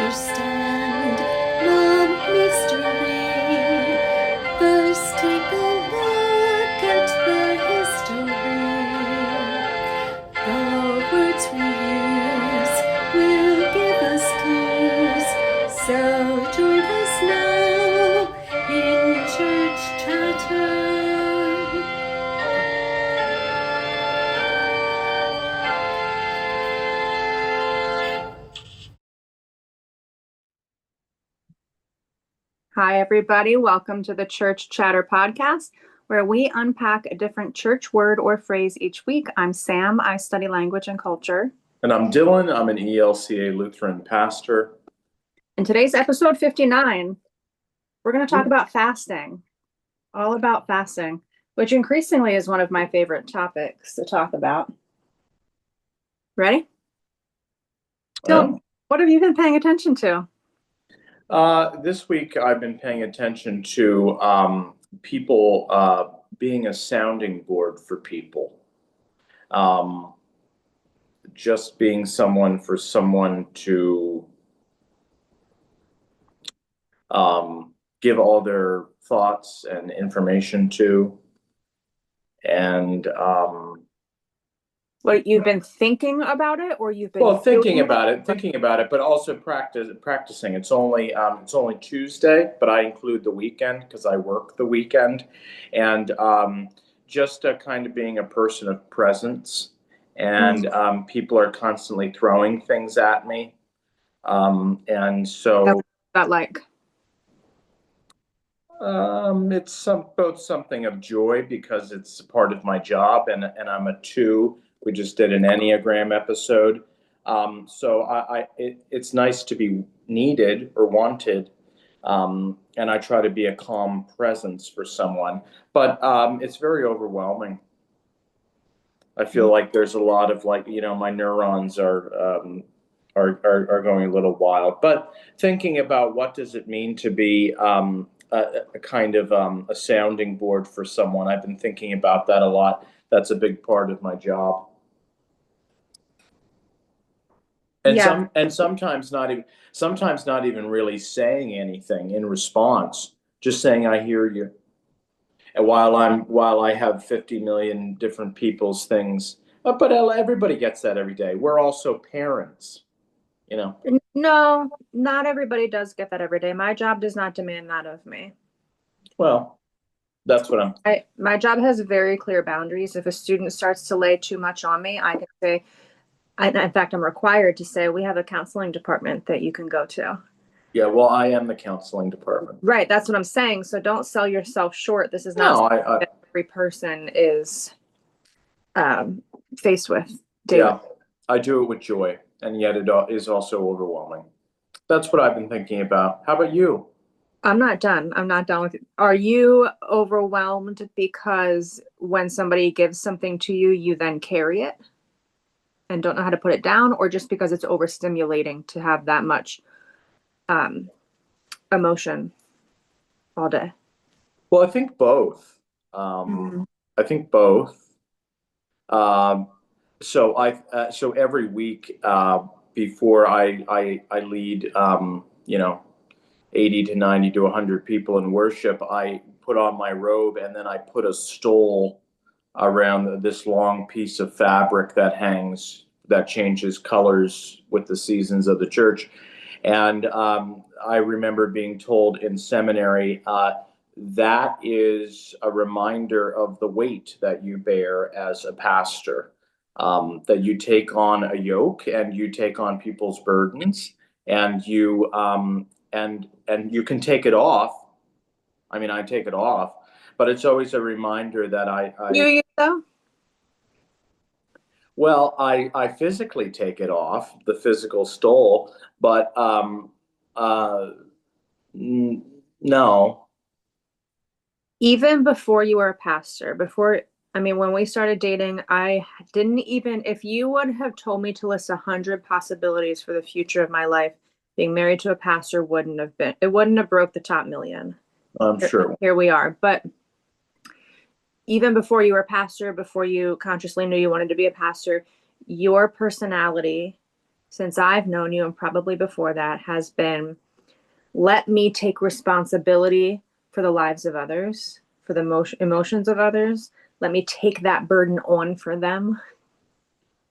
understand the mystery. First take a look at the history. The words we use will give us clues. So join us now in Church Chatter. Hi, everybody. Welcome to the Church Chatter podcast, where we unpack a different church word or phrase each week. I'm Sam. I study language and culture. And I'm Dillon. I'm an ELCA Lutheran pastor. In today's episode 59, we're going to talk about fasting, all about fasting, which increasingly is one of my favorite topics to talk about. Ready? Dillon, what have you been paying attention to? This week, I've been paying attention to people being a sounding board for people. Just being someone for someone to give all their thoughts and information to. And What, you've been thinking about it, or you've been thinking about it, but also practicing. It's only Tuesday, but I include the weekend because I work the weekend, and just kind of being a person of presence. And people are constantly throwing things at me, and so what's that like? It's both something of joy because it's part of my job, and I'm a 2. We just did an Enneagram episode, so it's nice to be needed or wanted, and I try to be a calm presence for someone. But it's very overwhelming. I feel like there's a lot of my neurons are going a little wild. But thinking about what does it mean to be a kind of a sounding board for someone. I've been thinking about that a lot. That's a big part of my job. And sometimes not even really saying anything in response, just saying I hear you. And while I have 50 million different people's things, but everybody gets that every day. We're also parents, you know. No, not everybody does get that every day. My job does not demand that of me. Well, that's what my job has very clear boundaries. If a student starts to lay too much on me, I can say, in fact, I'm required to say, we have a counseling department that you can go to. Yeah, well, I am the counseling department. Right, that's what I'm saying. So don't sell yourself short. This is not that every person is faced with daily. Yeah, I do it with joy, and yet it is also overwhelming. That's what I've been thinking about. How about you? I'm not done with it. Are you overwhelmed because when somebody gives something to you, you then carry it and don't know how to put it down, or just because it's overstimulating to have that much emotion all day? Well, I think both. I think both. So every week before I lead 80 to 90 to 100 people in worship, I put on my robe and then I put a stole around this long piece of fabric that changes colors with the seasons of the church. And I remember being told in seminary that is a reminder of the weight that you bear as a pastor, that you take on a yoke and you take on people's burdens, and you and you can take it off. I mean, I take it off, but it's always a reminder that You though? Well, I physically take it off, the physical stole, but no. Even before you were a pastor, when we started dating, I didn't even, if you would have told me to list 100 possibilities for the future of my life, being married to a pastor wouldn't have broke the top million. I'm sure. Here we are. But even before you were a pastor, before you consciously knew you wanted to be a pastor, your personality since I've known you and probably before that has been, let me take responsibility for the lives of others, for the emotions of others. Let me take that burden on for them.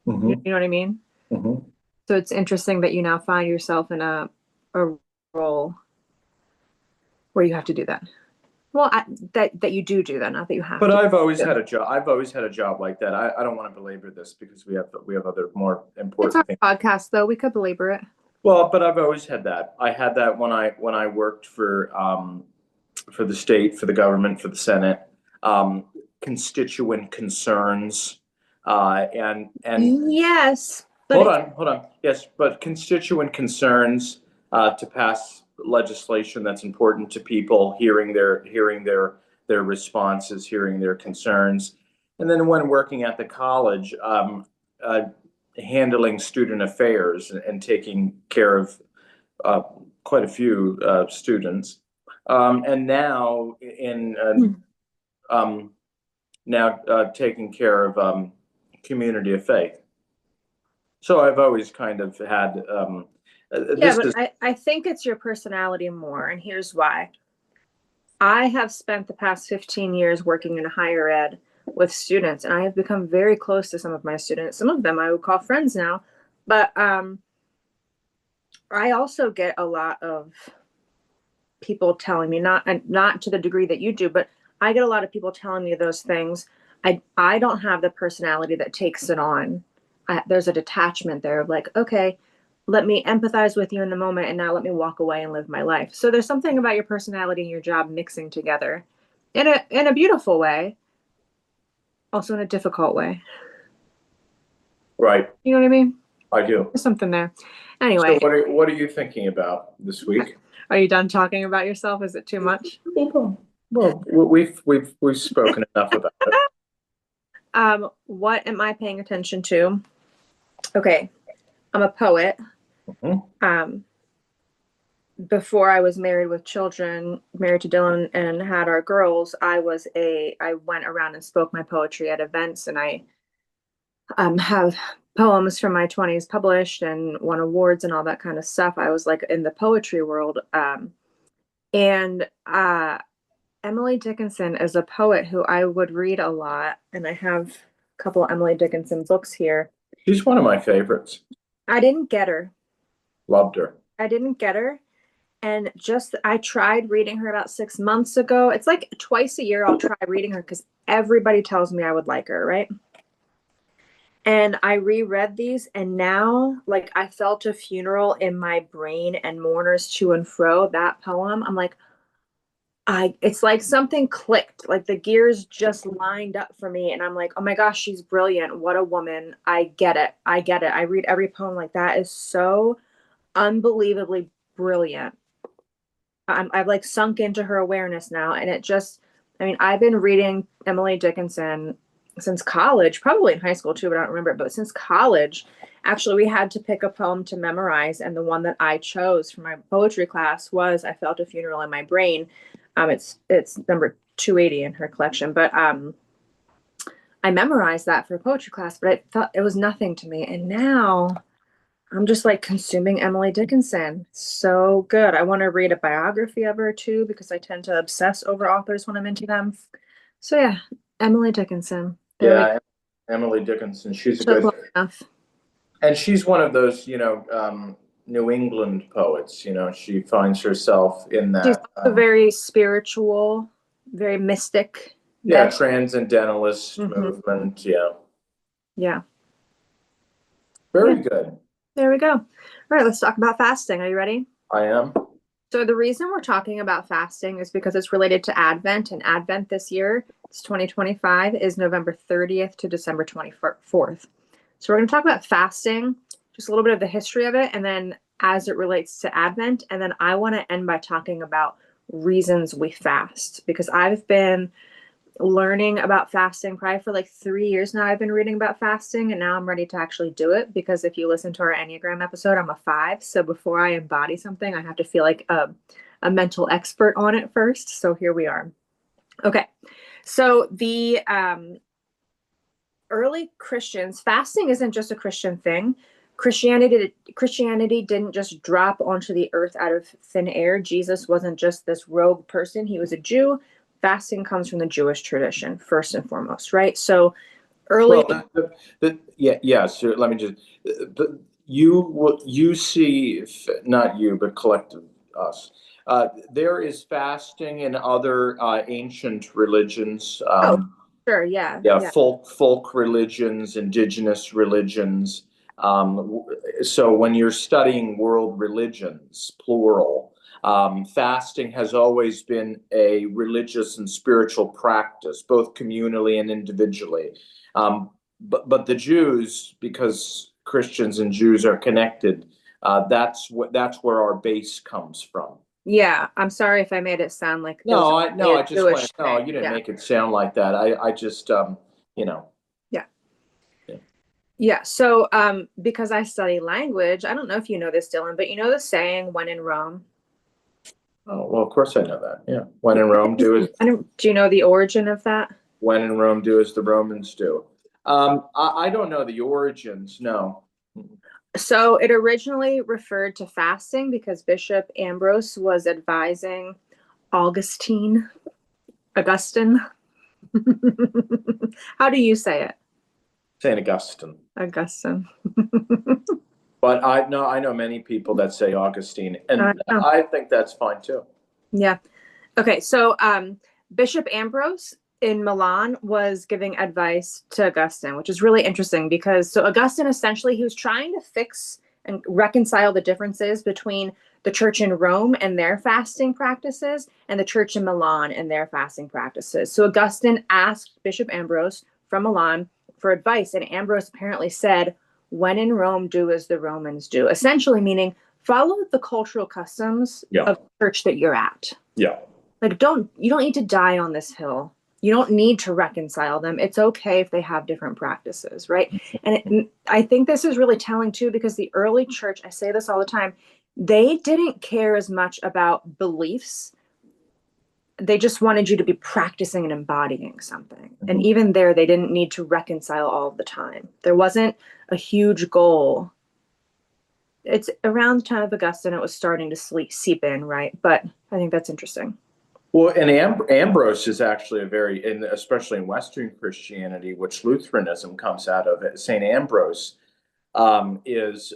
Mm-hmm. You know what I mean? Mm-hmm. So it's interesting that you now find yourself in a role where you have to do that. Well, that you do that, not that you have But to. I've always had a job. I've always had a job like that. I don't want to belabor this because we have other more It's important things. our podcast, though. We could belabor it. Well, but I've always had that. I had that when I worked for the state, for the government, for the Senate, constituent concerns, and Yes, but hold on. Yes, but constituent concerns to pass legislation that's important to people, hearing their responses, hearing their concerns, and then when working at the college, uh, handling student affairs and taking care of uh, quite a few students, and now um, taking care of community of faith. So I've always kind of had yeah, this but is I think it's your personality more, and here's why. I have spent the past 15 years working in higher ed with students, and I have become very close to some of my students. Some of them I would call friends now, but I also get a lot of people telling me, not to the degree that you do, but I get a lot of people telling me those things. I don't have the personality that takes it on. There's a detachment there of like, okay, let me empathize with you in the moment, and now let me walk away and live my life. So there's something about your personality and your job mixing together in a beautiful way, also in a difficult way. right. You know what I mean? I do. There's something there. So Anyway, what are you thinking about this week? are you done talking about yourself? Is it too much? Well, we've spoken enough about it. What am I paying attention to? Okay, I'm a poet. Mhm. Before I was married with children, married to Dillon and had our girls, I went around and spoke my poetry at events, and I have poems from my 20s published and won awards and all that kind of stuff. I was like in the poetry world. And Emily Dickinson is a poet who I would read a lot, and I have a couple Emily Dickinson books here. She's one of my favorites. I didn't get her. Loved her. I didn't get her. And I tried reading her about 6 months ago. It's like twice a year I'll try reading her because everybody tells me I would like her, right? And I reread these, and now, like, I felt a funeral in my brain and mourners to and fro. That poem, I'm like, it's like something clicked, like the gears just lined up for me. And I'm like, oh my gosh, she's brilliant. What a woman. I get it. I get it. I read every poem like that is so unbelievably brilliant. I've like sunk into her awareness now. And I've been reading Emily Dickinson since college, probably in high school too, but I don't remember. But since college, actually, we had to pick a poem to memorize. And the one that I chose for my poetry class was I Felt a Funeral in My Brain. It's number 280 in her collection. But I memorized that for poetry class, but I thought it was nothing to me. And now I'm just like consuming Emily Dickinson. So good. I want to read a biography of her too, because I tend to obsess over authors when I'm into them. So yeah, Emily Dickinson. Yeah, Emily Dickinson. She's a good, and she's one of those, New England poets. She finds herself in She's that. also very spiritual, very mystic. Yeah, transcendentalist Mhm. movement. Yeah, Yeah. very Yeah. good. There we go. All right, let's talk about fasting. Are you ready? I am. So the reason we're talking about fasting is because it's related to Advent, and Advent this year, it's 2025, is November 30th to December 24th. So we're going to talk about fasting, just a little bit of the history of it, and then as it relates to Advent, and then I want to end by talking about reasons we fast, because I've been learning about fasting probably for like 3 years now. I've been reading about fasting, and now I'm ready to actually do it, because if you listen to our Enneagram episode, I'm a 5. So before I embody something, I have to feel like a mental expert on it first. So here we are. Okay. So the early Christians, fasting isn't just a Christian thing. Christianity didn't just drop onto the earth out of thin air. Jesus wasn't just this rogue person. He was a Jew. Fasting comes from the Jewish tradition, first and foremost, right? So early. Well, yeah. So let me just. You see, not you, but collective us. There is fasting in other ancient religions. Oh, sure. Yeah. Yeah, Yeah. folk religions, indigenous religions. So when you're studying world religions, plural, fasting has always been a religious and spiritual practice, both communally and individually. But the Jews, because Christians and Jews are connected, that's where our base comes from. Yeah. I'm sorry if I made it sound like it was I a just Jewish went, no, thing. you didn't Yeah. make it sound like that. I just, you know. Yeah. Yeah. Yeah. So, because I study language, I don't know if you know this, Dylan, but you know the saying, when in Rome? Oh, well, of course I know that. Yeah. When in Rome, do Do you know the origin of that? when in Rome, do as the Romans do. I don't know the origins. No. So it originally referred to fasting because Bishop Ambrose was advising Augustine. How do you say it? Saint Augustine. Augustine. But I know many people that say Augustine, I and know. I think that's fine too. Yeah. Okay. So Bishop Ambrose in Milan was giving advice to Augustine, which is really interesting because so Augustine essentially he was trying to fix and reconcile the differences between the church in Rome and their fasting practices and the church in Milan and their fasting practices. So Augustine asked Bishop Ambrose from Milan for advice, and Ambrose apparently said, "When in Rome, do as the Romans do," essentially meaning follow the cultural customs of the church that you're at. Yeah. Like you don't need to die on this hill. You don't need to reconcile them. It's okay if they have different practices, right? And I think this is really telling too, because the early church, I say this all the time, they didn't care as much about beliefs. They just wanted you to be practicing and embodying something. And even there, they didn't need to reconcile all the time. There wasn't a huge goal. It's around the time of Augustine, it was starting to seep in, right? But I think that's interesting. Well, and Ambrose is actually and especially in Western Christianity, which Lutheranism comes out of. Saint Ambrose is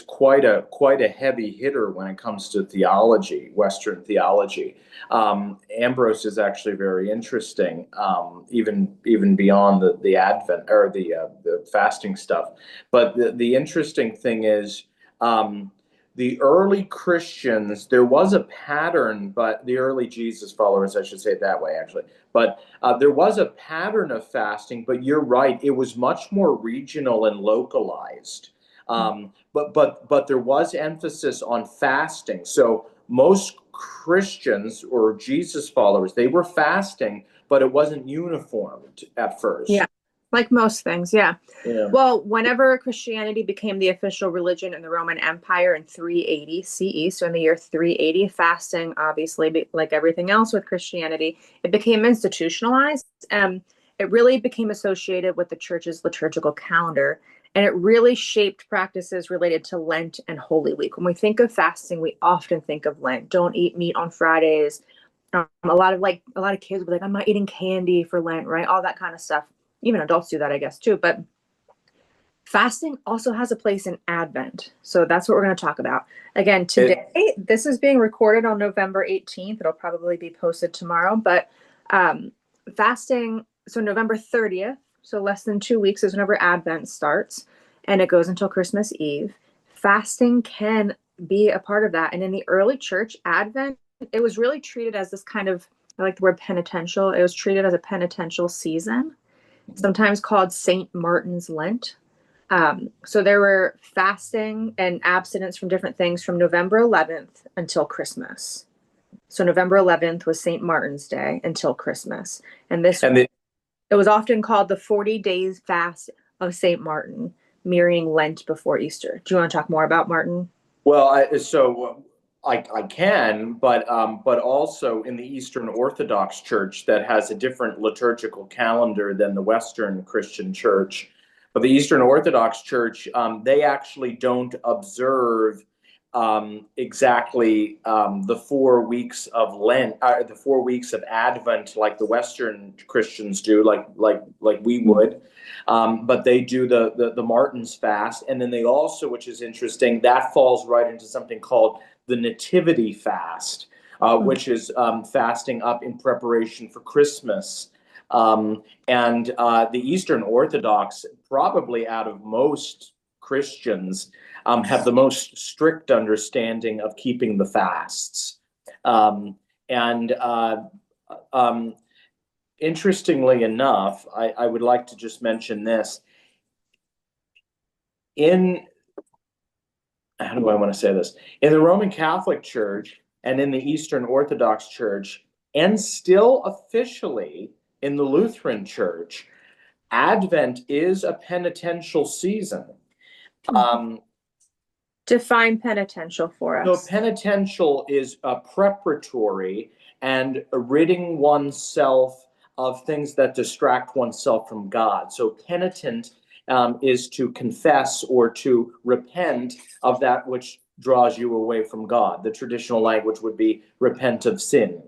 quite a heavy hitter when it comes to theology, Western theology. Ambrose is actually very interesting, even beyond the Advent or the fasting stuff. But the interesting thing is. The early Christians, there was a pattern, but the early Jesus followers, I should say it that way, actually. But there was a pattern of fasting, but you're right, it was much more regional and localized. But there was emphasis on fasting. So most Christians or Jesus followers, they were fasting, but it wasn't uniformed at first. Yeah. Like most things, yeah. Yeah. Well, whenever Christianity became the official religion in the Roman Empire in 380 CE, so in the year 380, fasting, obviously, like everything else with Christianity, it became institutionalized. It really became associated with the church's liturgical calendar, and it really shaped practices related to Lent and Holy Week. When we think of fasting, we often think of Lent. Don't eat meat on Fridays. A lot of kids will be like, I'm not eating candy for Lent, right? All that kind of stuff. Even adults do that, I guess, too. But fasting also has a place in Advent. So that's what we're going to talk about. Again, today, this is being recorded on November 18th. It'll probably be posted tomorrow. But fasting, so November 30th, so less than 2 weeks is whenever Advent starts. And it goes until Christmas Eve. Fasting can be a part of that. And in the early church, Advent, it was really treated as this kind of, I like the word penitential. It was treated as a penitential season, sometimes called St. Martin's Lent. So there were fasting and abstinence from different things from November 11th until Christmas. So November 11th was St. Martin's Day until Christmas. And it was often called the 40 days fast of St. Martin, mirroring Lent before Easter. Do you want to talk more about Martin? Well, I can, but also in the Eastern Orthodox Church that has a different liturgical calendar than the Western Christian Church. But the Eastern Orthodox Church, they actually don't observe exactly the 4 weeks of Lent, the 4 weeks of Advent, like the Western Christians do, like we would. But they do the Martin's fast, and then they also, which is interesting, that falls right into something called the Nativity fast, which is fasting up in preparation for Christmas. And the Eastern Orthodox, probably out of most Christians, have the most strict understanding of keeping the fasts. And interestingly enough, I would like to just mention this. How do I want to say this? In the Roman Catholic Church and in the Eastern Orthodox Church, and still officially in the Lutheran Church, Advent is a penitential season. Define penitential for us. So penitential is preparatory and ridding oneself of things that distract oneself from God. So penitent is to confess or to repent of that which draws you away from God. The traditional language would be repent of sin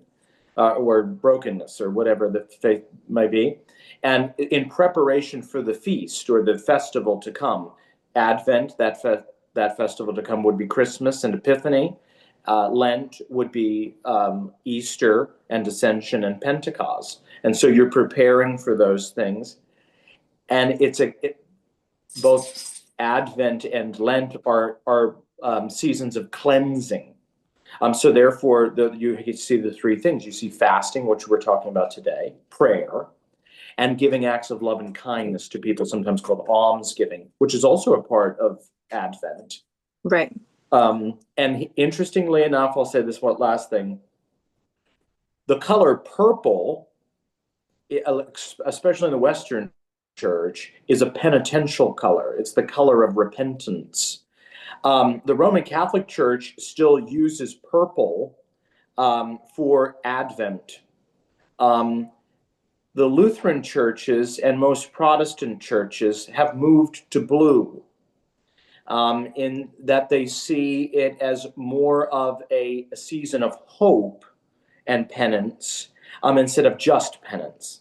or brokenness or whatever the faith may be. And in preparation for the feast or the festival to come, Advent, that festival to come would be Christmas and Epiphany. Lent would be Easter and Ascension and Pentecost. And so you're preparing for those things. And both Advent and Lent are seasons of cleansing. So therefore, you see the three things. You see fasting, which we're talking about today, prayer, and giving acts of love and kindness to people, sometimes called almsgiving, which is also a part of Advent. Right. And interestingly enough, I'll say this one last thing. The color purple, especially in the Western Church, is a penitential color. It's the color of repentance. The Roman Catholic Church still uses purple for Advent. The Lutheran churches and most Protestant churches have moved to blue, in that they see it as more of a season of hope and penance instead of just penance.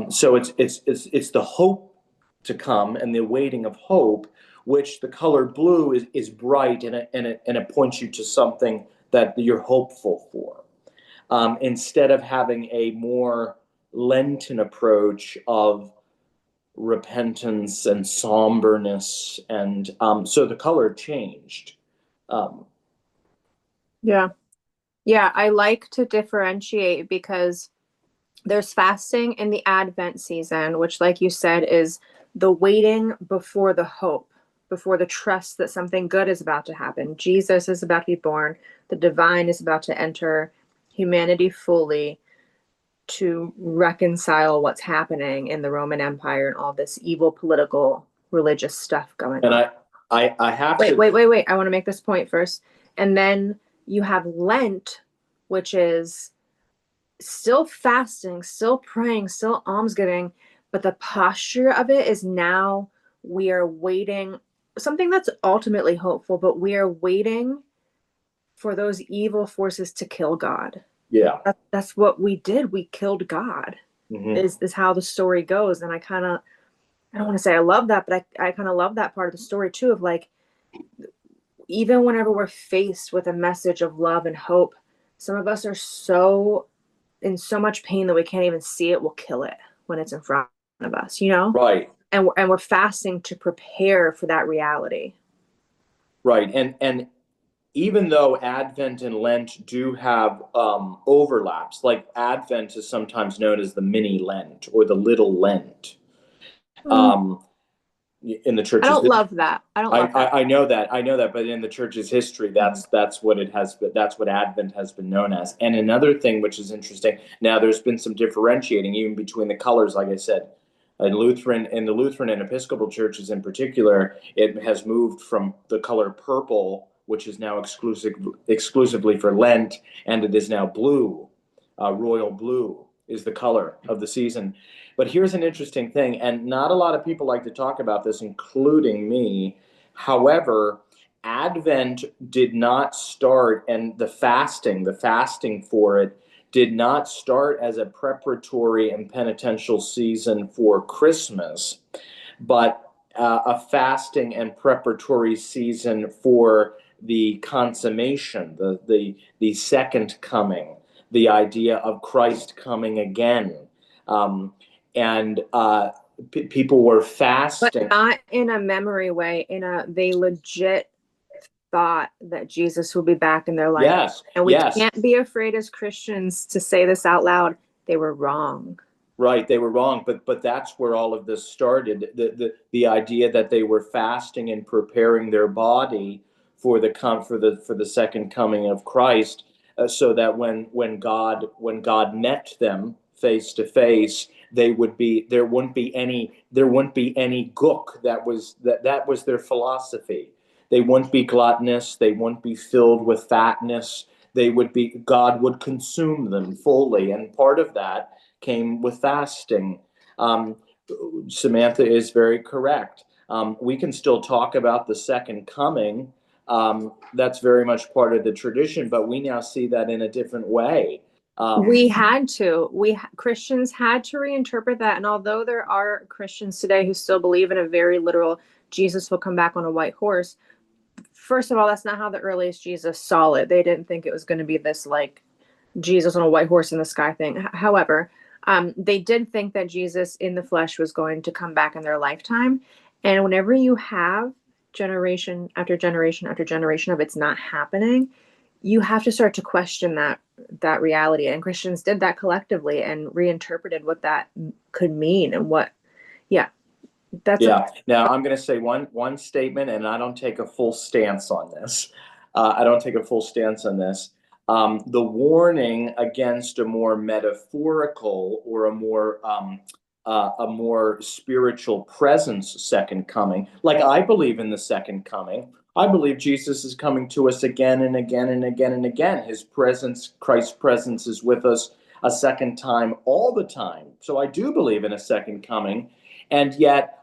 So it's the hope to come and the waiting of hope, which the color blue is bright and it points you to something that you're hopeful for, instead of having a more Lenten approach of repentance and somberness, and so the color changed. Yeah, I like to differentiate because there's fasting in the Advent season, which, like you said, is the waiting before the hope, before the trust that something good is about to happen. Jesus is about to be born. The divine is about to enter humanity fully to reconcile what's happening in the Roman Empire and all this evil political religious stuff going on. And I have wait, to wait. I want to make this point first. And then you have Lent, which is still fasting, still praying, still almsgiving, but the posture of it is now we are waiting, something that's ultimately hopeful, but we are waiting for those evil forces to kill God. Yeah. That's what we did. We killed God. Mm-hmm. Is how the story goes. And I don't want to say I love that, but I kind of love that part of the story too, of like, even whenever we're faced with a message of love and hope, some of us are in so much pain that we can't even see it. We'll kill it when it's in front of us, Right. And we're fasting to prepare for that reality. Right. And even though Advent and Lent do have overlaps, like Advent is sometimes known as the mini Lent or the little Lent. In the church's I don't love that. I don't love that. I know that, but in the church's history, that's what it has. That's what Advent has been known as. And another thing which is interesting, now there's been some differentiating even between the colors. Like I said, in the Lutheran and Episcopal churches in particular, it has moved from the color purple, which is now exclusively for Lent, and it is now blue. Royal blue is the color of the season. But here's an interesting thing, and not a lot of people like to talk about this, including me. However, Advent did not start, and the fasting for it did not start as a preparatory and penitential season for Christmas, but a fasting and preparatory season for the consummation, the second coming, the idea of Christ coming again. And people were But fasting. not in a memory way, they legit thought that Jesus will be back in their life. Yes, And we yes. can't be afraid as Christians to say this out loud. They were wrong. Right, they were wrong, but that's where all of this started. The idea that they were fasting and preparing their body for the second coming of Christ, so that when God met them face to face, there wouldn't be any gook. That was their philosophy. They wouldn't be gluttonous. They wouldn't be filled with fatness. God would consume them fully, and part of that came with fasting. Samantha is very correct. We can still talk about the second coming. That's very much part of the tradition, but we now see that in a different way. Christians had to reinterpret that. And although there are Christians today who still believe in a very literal Jesus will come back on a white horse, first of all, that's not how the earliest Jesus saw it. They didn't think it was going to be this like Jesus on a white horse in the sky thing. However, they did think that Jesus in the flesh was going to come back in their lifetime. And whenever you have generation after generation after generation of it's not happening, you have to start to question that reality. And Christians did that collectively and reinterpreted what that could mean and what, yeah. Now I'm going to say one statement, and I don't take a full stance on this. The warning against a more metaphorical or a more spiritual presence second coming. Like, I believe in the second coming. I believe Jesus is coming to us again and again and again and again. His presence, Christ's presence, is with us a second time all the time. So I do believe in a second coming, and yet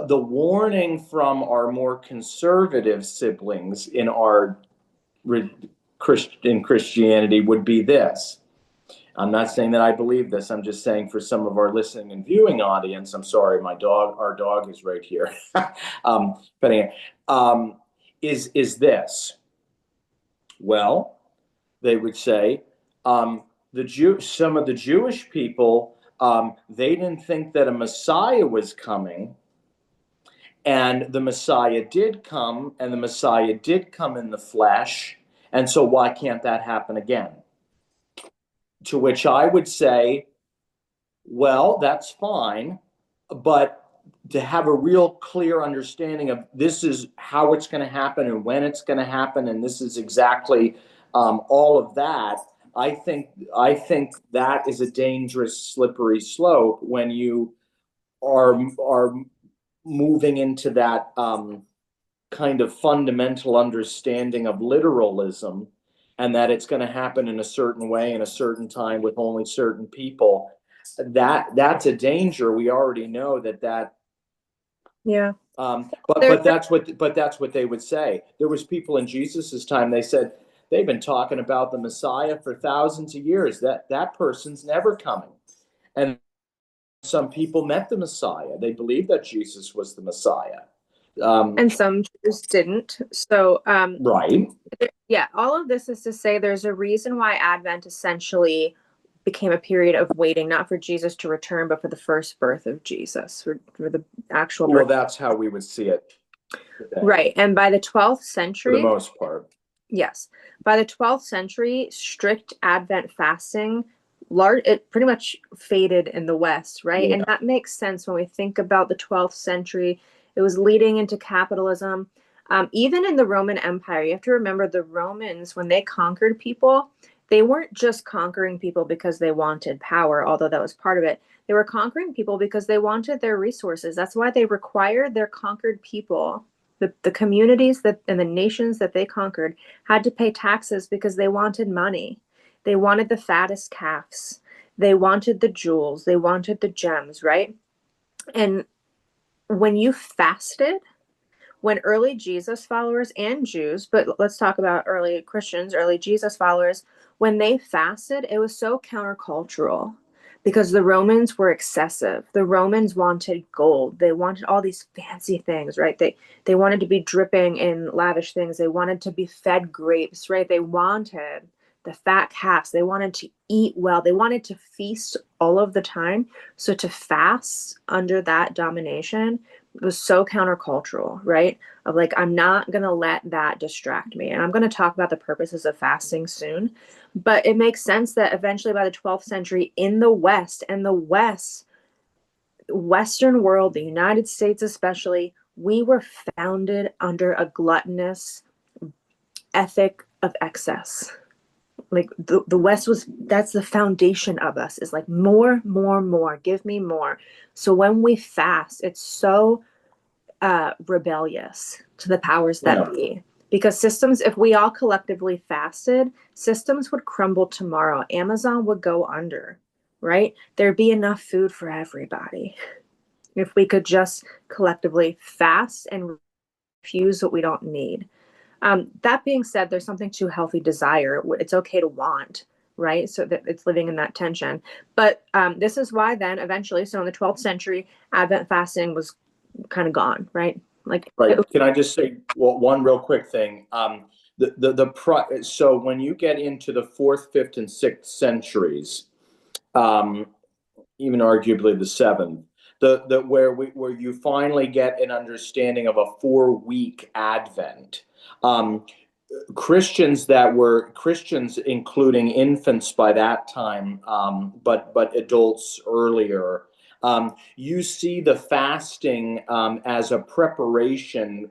the warning from our more conservative siblings in Christianity would be this. I'm not saying that I believe this. I'm just saying, for some of our listening and viewing audience, I'm sorry, our dog is right here. Is this? Well, they would say, some of the Jewish people, they didn't think that a Messiah was coming. And the Messiah did come, and the Messiah did come in the flesh. And so why can't that happen again? To which I would say, well, that's fine, but to have a real clear understanding of this is how it's going to happen and when it's going to happen, and this is exactly all of that, I think that is a dangerous, slippery slope when you are moving into that kind of fundamental understanding of literalism, and that it's going to happen in a certain way in a certain time with only certain people. That's a danger. We already know that. Yeah. But that's what they would say. There was people in Jesus's time. They said they've been talking about the Messiah for thousands of years. That person's never coming. And some people met the Messiah. They believed that Jesus was the Messiah. And some Jews didn't. So, right. Yeah, all of this is to say there's a reason why Advent essentially became a period of waiting, not for Jesus to return, but for the first birth of Jesus, for the actual birth. Well, that's how we would see it today. Right. And by the 12th century, for the most part. Yes. By the 12th century, strict Advent fasting, it pretty much faded in the West, right? Yeah. And that makes sense when we think about the 12th century. It was leading into capitalism. Even in the Roman Empire, you have to remember the Romans, when they conquered people, they weren't just conquering people because they wanted power, although that was part of it. They were conquering people because they wanted their resources. That's why they required their conquered people, the communities and the nations that they conquered, had to pay taxes because they wanted money. They wanted the fattest calves. They wanted the jewels, they wanted the gems, right? And when you fasted, when early Jesus followers and Jews, but let's talk about early Christians, early Jesus followers, when they fasted, it was so countercultural because the Romans were excessive. The Romans wanted gold. They wanted all these fancy things, right? They wanted to be dripping in lavish things. They wanted to be fed grapes, right? They wanted the fat calves. They wanted to eat well. They wanted to feast all of the time. So to fast under that domination was so countercultural, right? Of like, I'm not going to let that distract me. And I'm going to talk about the purposes of fasting soon. But it makes sense that eventually by the 12th century in the West, and the Western world, the United States especially, we were founded under a gluttonous ethic of excess. Like the West was, that's the foundation of us, is like more, more, more, give me more. So when we fast, it's so rebellious to the powers that be, because systems, if we all collectively fasted, systems would crumble tomorrow. Amazon would go under, right? There'd be enough food for everybody if we could just collectively fast and refuse what we don't need. That being said, there's something to healthy desire. It's okay to want, right? So that it's living in that tension. But this is why then eventually, so in the 12th century, Advent fasting was kind of gone, right? Like, Right. Can I just say one real quick thing? So when you get into the 4th, 5th, and 6th centuries, even arguably the 7th, where you finally get an understanding of a 4-week Advent. Christians that were Christians, including infants by that time, but adults earlier. You see the fasting as a preparation.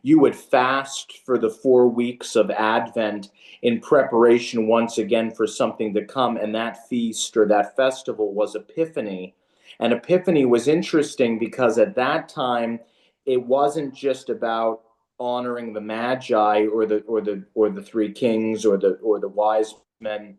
You would fast for the 4 weeks of Advent in preparation once again for something to come, and that feast or that festival was Epiphany. And Epiphany was interesting because at that time it wasn't just about honoring the Magi or the three kings or the wise men,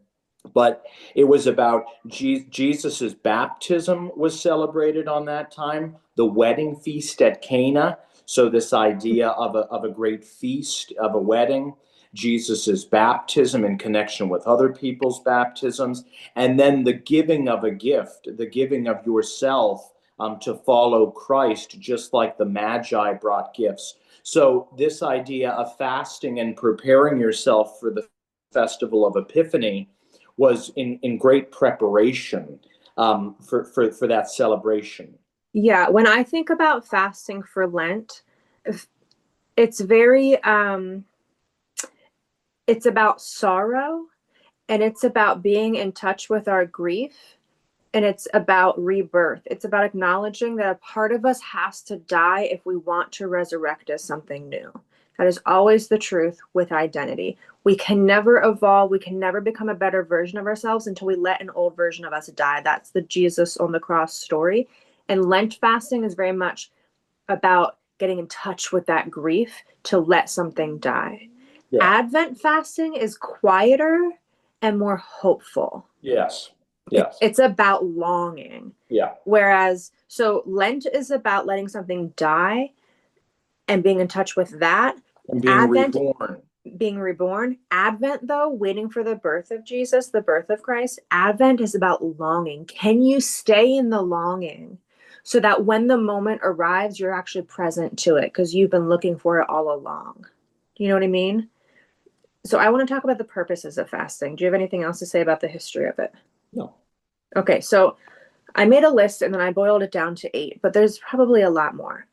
but it was about Jesus's baptism was celebrated on that time, the wedding feast at Cana. So this idea of a great feast, of a wedding, Jesus's baptism in connection with other people's baptisms, and then the giving of a gift, the giving of yourself to follow Christ, just like the Magi brought gifts. So this idea of fasting and preparing yourself for the festival of Epiphany was in great preparation for that celebration. yeah, when I think about fasting for Lent, it's very it's about sorrow, and it's about being in touch with our grief, and it's about rebirth. It's about acknowledging that a part of us has to die if we want to resurrect as something new. That is always the truth with identity. We can never evolve. We can never become a better version of ourselves until we let an old version of us die. That's the Jesus on the cross story. And Lent fasting is very much about getting in touch with that grief to let something die. Yeah. Advent fasting is quieter and more hopeful. Yes. Yes. It's about longing. Yeah. Whereas, so Lent is about letting something die and being in touch with that. And being Advent, reborn. Being reborn. Advent, though, waiting for the birth of Jesus, the birth of Christ. Advent is about longing. Can you stay in the longing so that when the moment arrives, you're actually present to it because you've been looking for it all along? You know what I mean? So I want to talk about the purposes of fasting. Do you have anything else to say about the history of it? No. Okay, so I made a list and then I boiled it down to 8, but there's probably a lot more.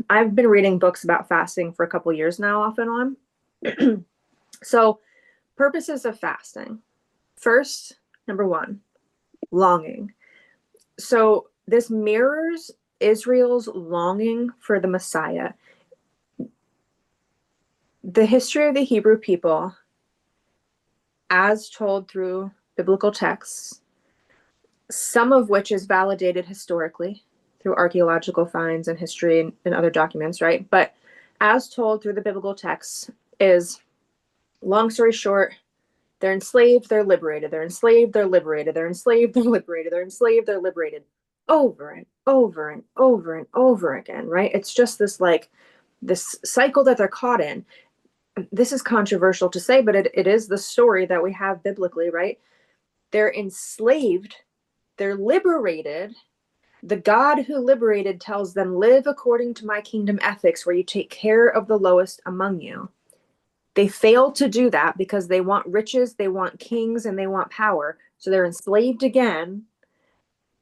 I've been reading books about fasting for a couple years now, off and on. So, purposes of fasting. First, number 1, longing. So, this mirrors Israel's longing for the Messiah. The history of the Hebrew people, as told through biblical texts, some of which is validated historically through archaeological finds and history and other documents, right? But as told through the biblical texts is, long story short, They're enslaved, they're liberated. They're enslaved, they're liberated. They're enslaved, they're liberated. They're enslaved, they're liberated. Over and over and over and over again, right? It's just this cycle that they're caught in. This is controversial to say, but it is the story that we have biblically, right? They're enslaved, they're liberated. The God who liberated tells them, live according to my kingdom ethics, where you take care of the lowest among you. They fail to do that because they want riches, they want kings, and they want power. So they're enslaved again,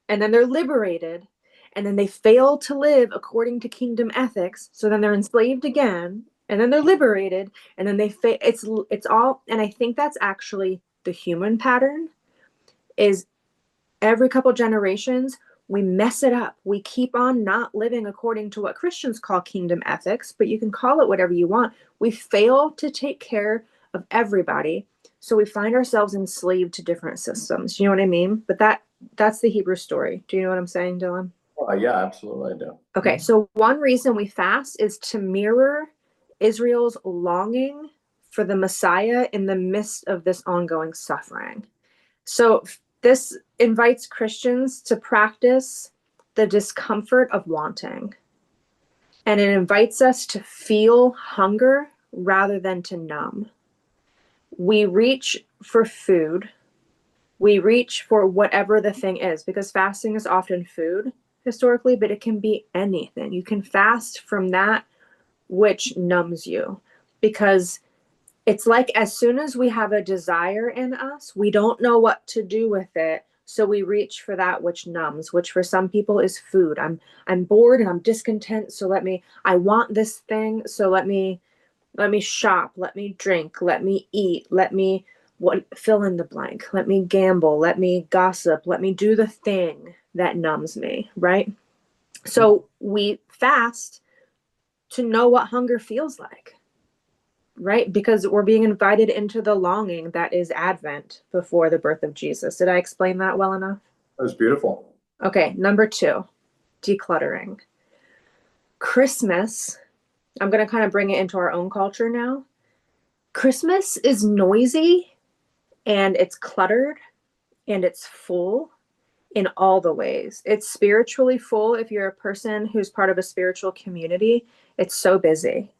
and then they're liberated, and then they fail to live according to kingdom ethics. So then they're enslaved again, and then they're liberated, and then it's all, and I think that's actually the human pattern, is every couple generations we mess it up. We keep on not living according to what Christians call kingdom ethics, but you can call it whatever you want. We fail to take care of everybody. So we find ourselves enslaved to different systems. You know what I mean? But that's the Hebrew story. Do you know what I'm saying, Dillon? Yeah, absolutely, I do. Okay, so one reason we fast is to mirror Israel's longing for the Messiah in the midst of this ongoing suffering. So this invites Christians to practice the discomfort of wanting. And it invites us to feel hunger rather than to numb. We reach for food. We reach for whatever the thing is, because fasting is often food historically, but it can be anything. You can fast from that which numbs you, because it's like as soon as we have a desire in us, we don't know what to do with it. So we reach for that which numbs, which for some people is food. I'm bored and I'm discontent. So I want this thing. So let me shop, let me drink, let me eat, fill in the blank. Let me gamble, let me gossip, let me do the thing that numbs me, right? So we fast to know what hunger feels like. Right? Because we're being invited into the longing that is Advent before the birth of Jesus. Did I explain that well enough? That was beautiful. Okay, number 2, decluttering. Christmas, I'm going to kind of bring it into our own culture now. Christmas is noisy and it's cluttered and it's full in all the ways. It's spiritually full. If you're a person who's part of a spiritual community, it's so busy.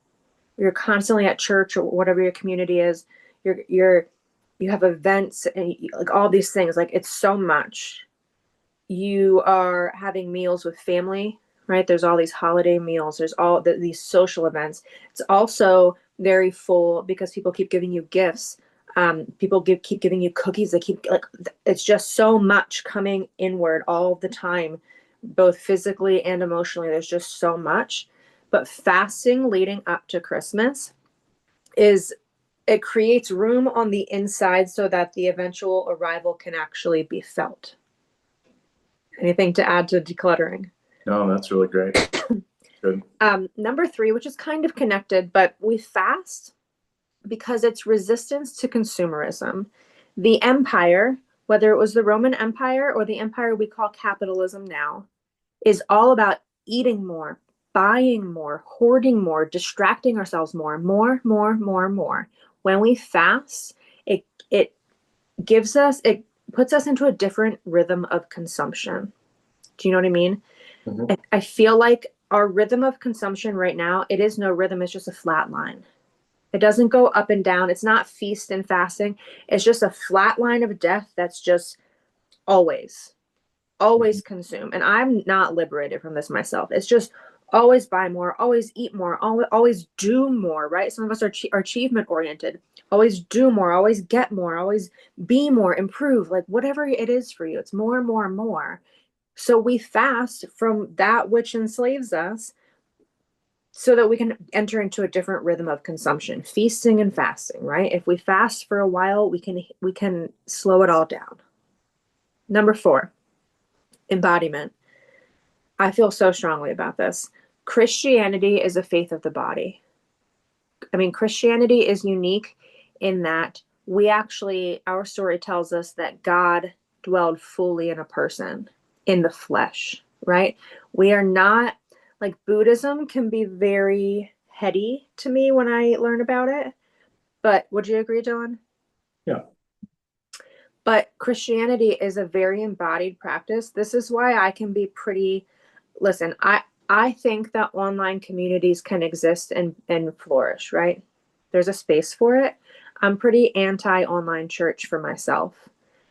You're constantly at church or whatever your community is. You have events and like all these things. Like it's so much. You are having meals with family, right? There's all these holiday meals. There's all these social events. It's also very full because people keep giving you gifts. People keep giving you cookies. It's just so much coming inward all the time, both physically and emotionally. There's just so much. But fasting leading up to Christmas it creates room on the inside so that the eventual arrival can actually be felt. Anything to add to decluttering? No, that's really great. Good. Number 3, which is kind of connected, but we fast because it's resistance to consumerism. The empire, whether it was the Roman Empire or the empire we call capitalism now, is all about eating more, buying more, hoarding more, distracting ourselves more. When we fast, it puts us into a different rhythm of consumption. Do you know what I mean? Mm-hmm. I feel like our rhythm of consumption right now, it is no rhythm. It's just a flat line. It doesn't go up and down. It's not feast and fasting. It's just a flat line of death that's just always consume. And I'm not liberated from this myself. It's just always buy more, always eat more, always do more, right? Some of us are achievement oriented. Always do more, always get more, always be more, improve, like whatever it is for you. It's more. So we fast from that which enslaves us so that we can enter into a different rhythm of consumption, feasting and fasting, right? If we fast for a while, we can slow it all down. Number 4, embodiment. I feel so strongly about this. Christianity is a faith of the body. I mean, Christianity is unique in that our story tells us that God dwelled fully in a person, in the flesh, right? We are not, like Buddhism can be very heady to me when I learn about it. But would you agree, Dillon? Yeah. But Christianity is a very embodied practice. This is why I can be pretty, listen, I think that online communities can exist and flourish, right? There's a space for it. I'm pretty anti-online church for myself.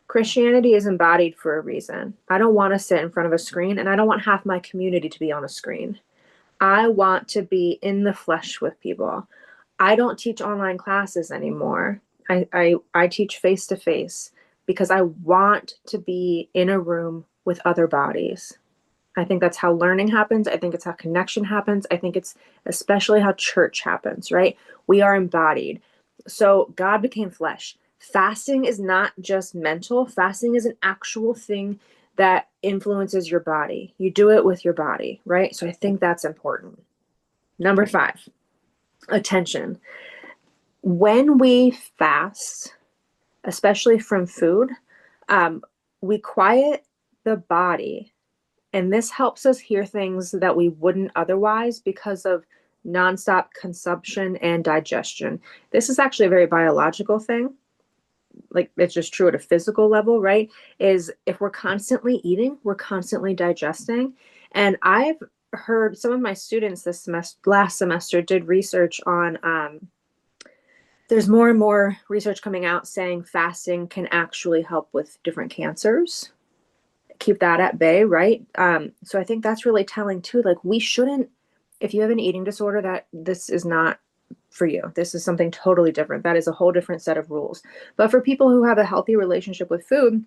Christianity is embodied for a reason. I don't want to sit in front of a screen, and I don't want half my community to be on a screen. I want to be in the flesh with people. I don't teach online classes anymore. I teach face to face because I want to be in a room with other bodies. I think that's how learning happens. I think it's how connection happens. I think it's especially how church happens, right? We are embodied. So God became flesh. Fasting is not just mental, fasting is an actual thing that influences your body. You do it with your body, right? So I think that's important. Number 5, attention. When we fast, especially from food, we quiet the body. And this helps us hear things that we wouldn't otherwise because of nonstop consumption and digestion. This is actually a very biological thing. Like, it's just true at a physical level, right? Is if we're constantly eating, we're constantly digesting. And I've heard some of my students this last semester did research on, there's more and more research coming out saying fasting can actually help with different cancers. Keep that at bay, right? So I think that's really telling too. Like, we shouldn't, if you have an eating disorder, that this is not for you. This is something totally different. That is a whole different set of rules. But for people who have a healthy relationship with food,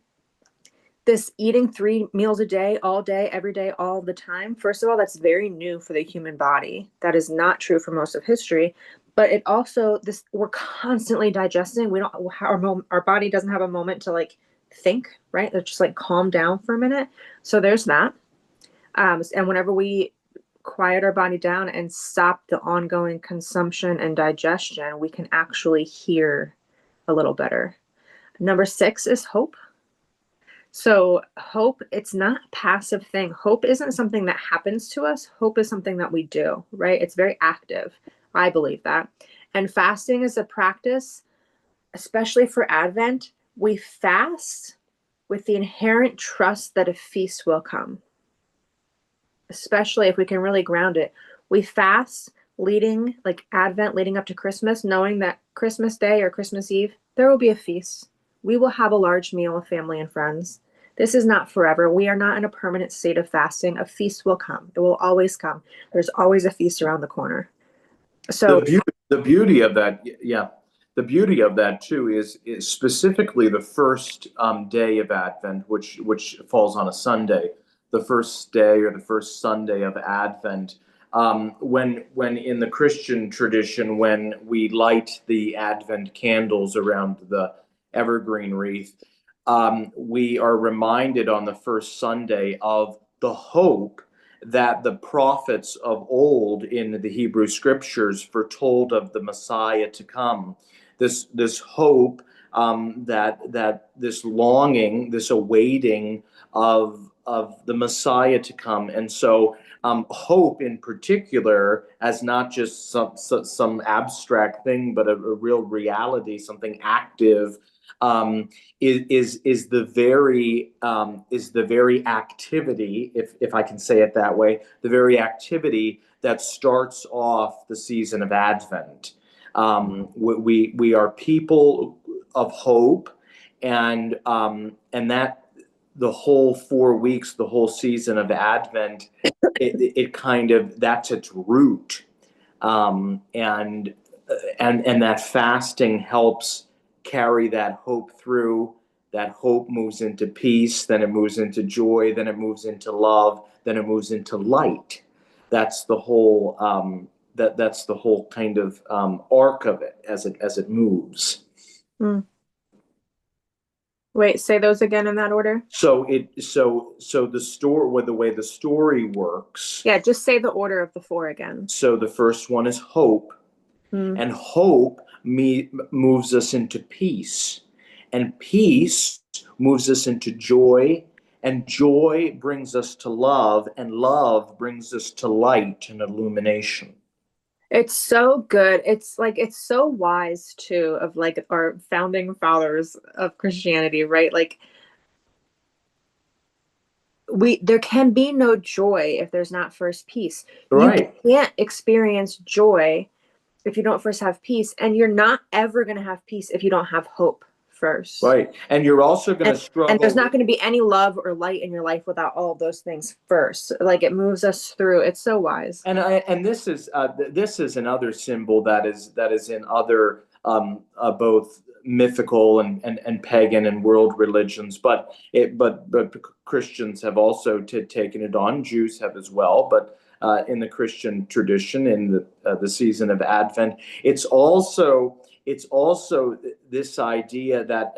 this eating 3 meals a day, all day, every day, all the time, first of all, that's very new for the human body. That is not true for most of history. But it also, this, we're constantly digesting. We don't, our body doesn't have a moment to like think, right? Let's just like calm down for a minute. So there's that. And whenever we quiet our body down and stop the ongoing consumption and digestion, we can actually hear a little better. Number 6 is hope. So hope, it's not a passive thing. Hope isn't something that happens to us. Hope is something that we do, right? It's very active. I believe that. And fasting is a practice, especially for Advent. We fast with the inherent trust that a feast will come, especially if we can really ground it. We fast leading, like Advent leading up to Christmas, knowing that Christmas Day or Christmas Eve, there will be a feast. We will have a large meal with family and friends. This is not forever. We are not in a permanent state of fasting. A feast will come. It will always come. There's always a feast around the corner. So The beauty of that, yeah, the beauty of that too is specifically the first day of Advent, which falls on a Sunday, the first day or the first Sunday of Advent. When in the Christian tradition, when we light the Advent candles around the evergreen wreath, we are reminded on the first Sunday of the hope that the prophets of old in the Hebrew scriptures foretold of the Messiah to come. This hope, that this longing, this awaiting of the Messiah to come. And so hope in particular, as not just some abstract thing, but a real reality, something active, is the very activity, if I can say it that way, the very activity that starts off the season of Advent. We are people of hope, and that the whole 4 weeks, the whole season of Advent, it kind of, that's its root, and that fasting helps carry that hope through. That hope moves into peace, then it moves into joy, then it moves into love, then it moves into light. That's the whole that's the whole kind of arc of it as it moves. Wait, say those again in that order. So the story, with the way the story works. Yeah, just say the order of the 4 again. So the first one is hope. And hope moves us into peace, and peace moves us into joy, and joy brings us to love, and love brings us to light and illumination. It's so good. It's like, it's so wise too, of like our founding fathers of Christianity, right? Like, there can be no joy if there's not first peace. You Right. can't experience joy if you don't first have peace, and you're not ever going to have peace if you don't have hope first. Right. And you're also going to And there's struggle not going to be any love or light in your life without all of those things first. Like, it moves us through. It's so wise. and this is another symbol that is in other both mythical and pagan and world religions, but Christians have also taken it on. Jews have as well, but in the Christian tradition, in the season of Advent, it's also this idea that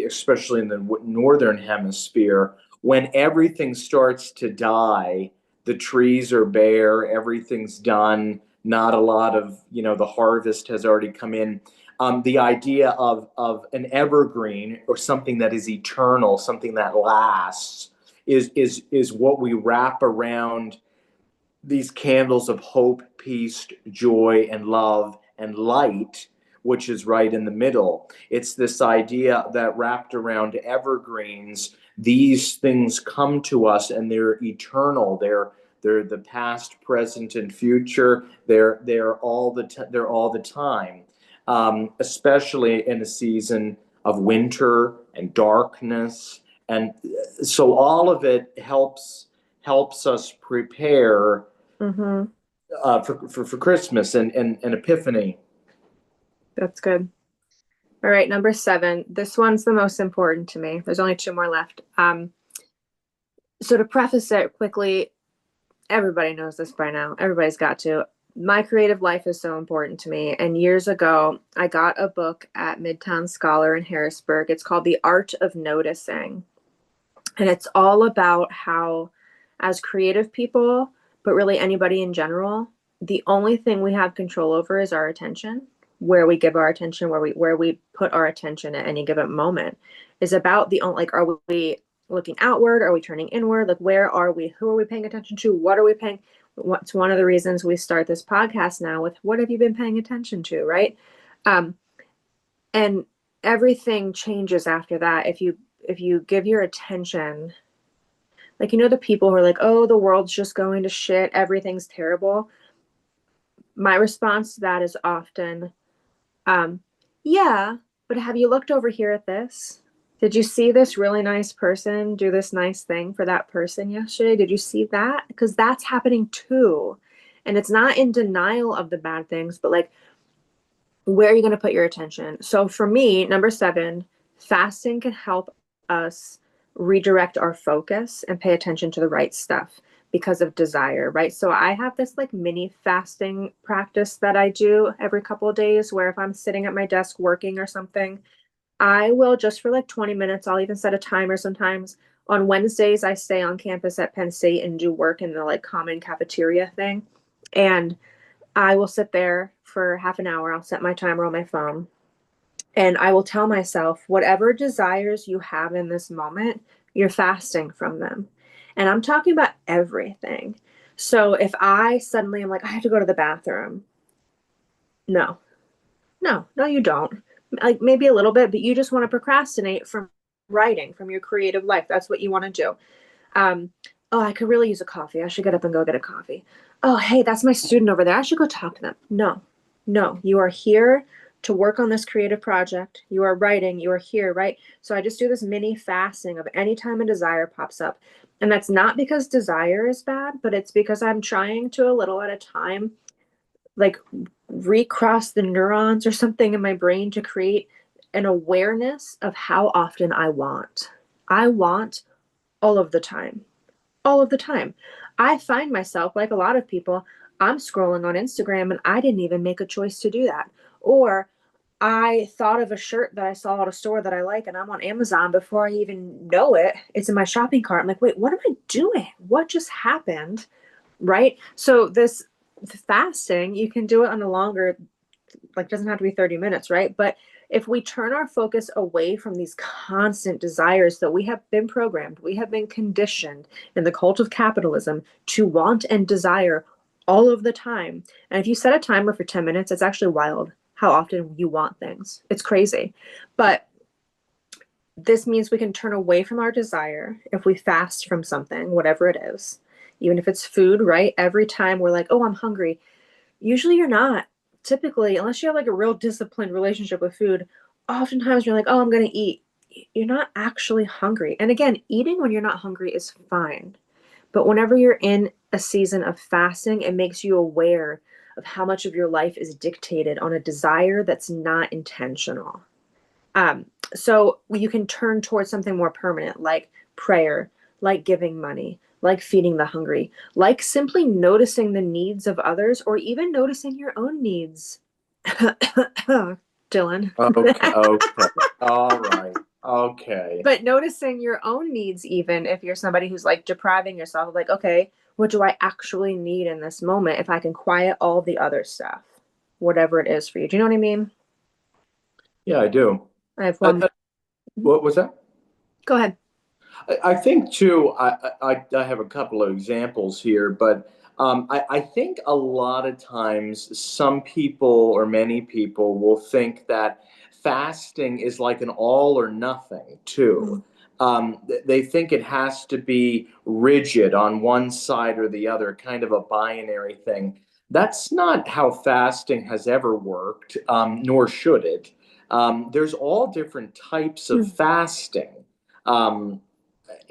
especially in the northern hemisphere, when everything starts to die, the trees are bare, everything's done, not a lot of, the harvest has already come in. The idea of an evergreen or something that is eternal, something that lasts, is what we wrap around these candles of hope, peace, joy, and love and light, which is right in the middle. It's this idea that wrapped around evergreens, these things come to us and they're eternal. They're the past, present, and future. They're they're all the time, especially in a season of winter and darkness, and so all of it helps us prepare Mm-hmm. for Christmas and Epiphany. That's good. All right, number 7. This one's the most important to me. There's only 2 more left. So to preface it quickly, everybody knows this by now. Everybody's got to. My creative life is so important to me. And years ago, I got a book at Midtown Scholar in Harrisburg. It's called The Art of Noticing. And it's all about how, as creative people, but really anybody in general, the only thing we have control over is our attention, where we give our attention, where we put our attention at any given moment. Is about the only, like, are we looking outward? Are we turning inward? Like, where are we? Who are we paying attention to? What are we paying? What's one of the reasons we start this podcast now with what have you been paying attention to, right? And everything changes after that if you give your attention. Like, the people who are like, oh, the world's just going to shit, everything's terrible. My response to that is often, yeah, but have you looked over here at this? Did you see this really nice person do this nice thing for that person yesterday? Did you see that? Because that's happening too. And it's not in denial of the bad things, but like, where are you going to put your attention? So for me, number 7, fasting can help us redirect our focus and pay attention to the right stuff because of desire, right? So I have this like mini fasting practice that I do every couple of days, where if I'm sitting at my desk working or something, I will just for like 20 minutes, I'll even set a timer sometimes. On Wednesdays, I stay on campus at Penn State and do work in the like common cafeteria thing. And I will sit there for half an hour. I'll set my timer on my phone. And I will tell myself, whatever desires you have in this moment, you're fasting from them. And I'm talking about everything. So if I suddenly am like, I have to go to the bathroom. No, you don't. Like, maybe a little bit, but you just want to procrastinate from writing, from your creative life. That's what you want to do. Oh, I could really use a coffee. I should get up and go get a coffee. Oh, hey, that's my student over there. I should go talk to them. No, you are here to work on this creative project. You are writing, you are here, right? So I just do this mini fasting of any time a desire pops up. And that's not because desire is bad, but it's because I'm trying to, a little at a time, like recross the neurons or something in my brain to create an awareness of how often I want. I want all of the time. All of the time. I find myself, like a lot of people, I'm scrolling on Instagram and I didn't even make a choice to do that. Or I thought of a shirt that I saw at a store that I like and I'm on Amazon before I even know it. It's in my shopping cart. I'm like, wait, what am I doing? What just happened? Right? So this fasting, you can do it on a longer, like, doesn't have to be 30 minutes, right? But if we turn our focus away from these constant desires that we have been programmed, we have been conditioned in the cult of capitalism to want and desire all of the time. And if you set a timer for 10 minutes, it's actually wild how often you want things. It's crazy. But this means we can turn away from our desire if we fast from something, whatever it is, even if it's food, right? Every time we're like, oh, I'm hungry. Usually you're not. Typically, unless you have like a real disciplined relationship with food, oftentimes you're like, oh, I'm going to eat. You're not actually hungry. And again, eating when you're not hungry is fine. But whenever you're in a season of fasting, it makes you aware of how much of your life is dictated on a desire that's not intentional. So you can turn towards something more permanent, like prayer, like giving money, like feeding the hungry, like simply noticing the needs of others, or even noticing your own needs. Dylan. Okay, okay. All right. Okay. But noticing your own needs, even if you're somebody who's like depriving yourself, like, okay, what do I actually need in this moment if I can quiet all the other stuff, whatever it is for you? Do you know what I mean? Yeah, I do. I have one. What was that? Go ahead. I think too, I have a couple of examples here, but I think a lot of times some people or many people will think that fasting is like an all or nothing too. They think it has to be rigid on one side or the other, kind of a binary thing. That's not how fasting has ever worked, nor should it. There's all different types of fasting. Um,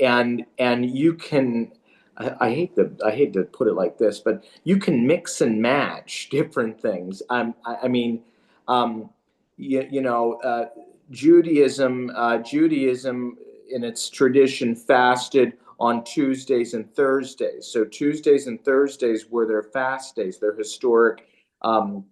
and you can I hate to put it like this, but you can mix and match different things. I mean, um, you know, Judaism in its tradition fasted on Tuesdays and Thursdays. So Tuesdays and Thursdays were their fast days, their historic um,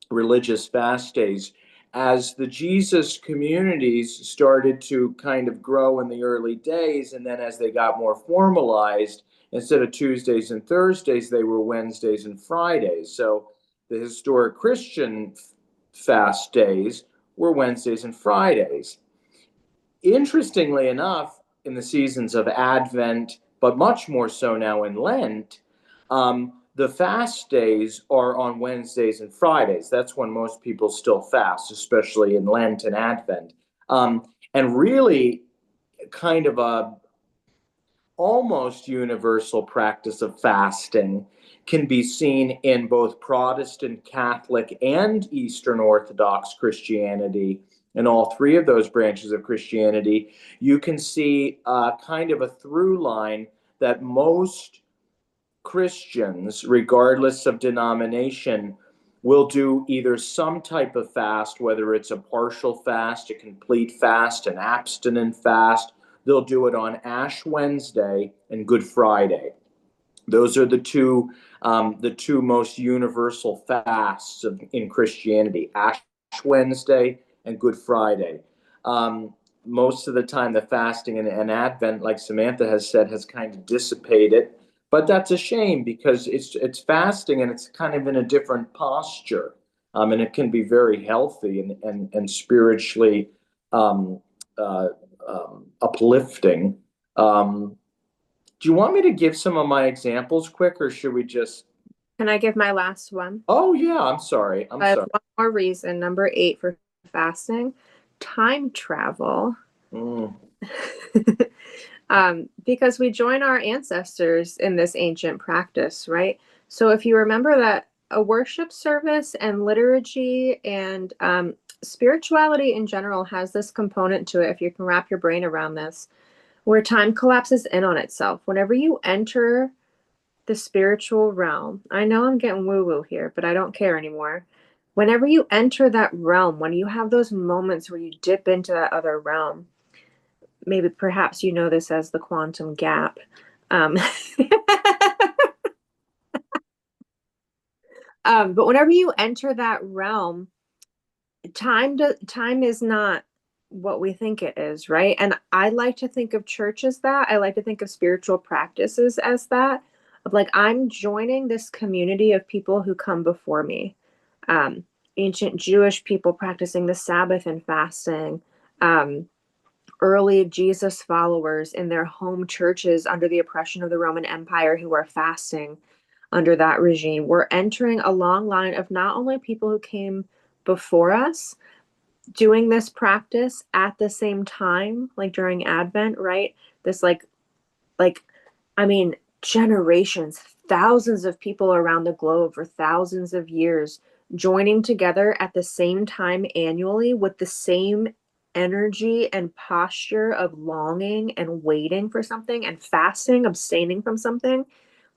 religious fast days. As the Jesus communities started to kind of grow in the early days, and then as they got more formalized, instead of Tuesdays and Thursdays, they were Wednesdays and Fridays. So the historic Christian fast days were Wednesdays and Fridays. Interestingly enough, in the seasons of Advent, but much more so now in Lent, the fast days are on Wednesdays and Fridays. That's when most people still fast, especially in Lent and Advent. And really, kind of a almost universal practice of fasting can be seen in both Protestant, Catholic, and Eastern Orthodox Christianity. In all three of those branches of Christianity, you can see kind of a through line that most Christians, regardless of denomination, will do either some type of fast, whether it's a partial fast, a complete fast, an abstinent fast. They'll do it on Ash Wednesday and Good Friday. Those are the two most universal fasts in Christianity: Ash Wednesday and Good Friday. Most of the time, the fasting and Advent, like Samantha has said, has kind of dissipated. But that's a shame because it's fasting and it's kind of in a different posture, and it can be very healthy and spiritually um, uh, uplifting. Do you want me to give some of my examples quick, or should we just? Can I give my last one? Oh yeah, I'm sorry. I have one more reason, number 8 for fasting: time travel. Mm. Because we join our ancestors in this ancient practice, right? So if you remember that a worship service and liturgy and spirituality in general has this component to it, if you can wrap your brain around this, where time collapses in on itself. Whenever you enter the spiritual realm, I know I'm getting woo-woo here, but I don't care anymore. Whenever you enter that realm, when you have those moments where you dip into that other realm, maybe perhaps you know this as the quantum gap. But whenever you enter that realm, time is not what we think it is, right? And I like to think of church as that. I like to think of spiritual practices as that. Of like, I'm joining this community of people who come before me. Ancient Jewish people practicing the Sabbath and fasting. Early Jesus followers in their home churches under the oppression of the Roman Empire who are fasting under that regime. We're entering a long line of not only people who came before us doing this practice at the same time, like during Advent, right? This I mean, generations, thousands of people around the globe for thousands of years joining together at the same time annually with the same energy and posture of longing and waiting for something and fasting, abstaining from something.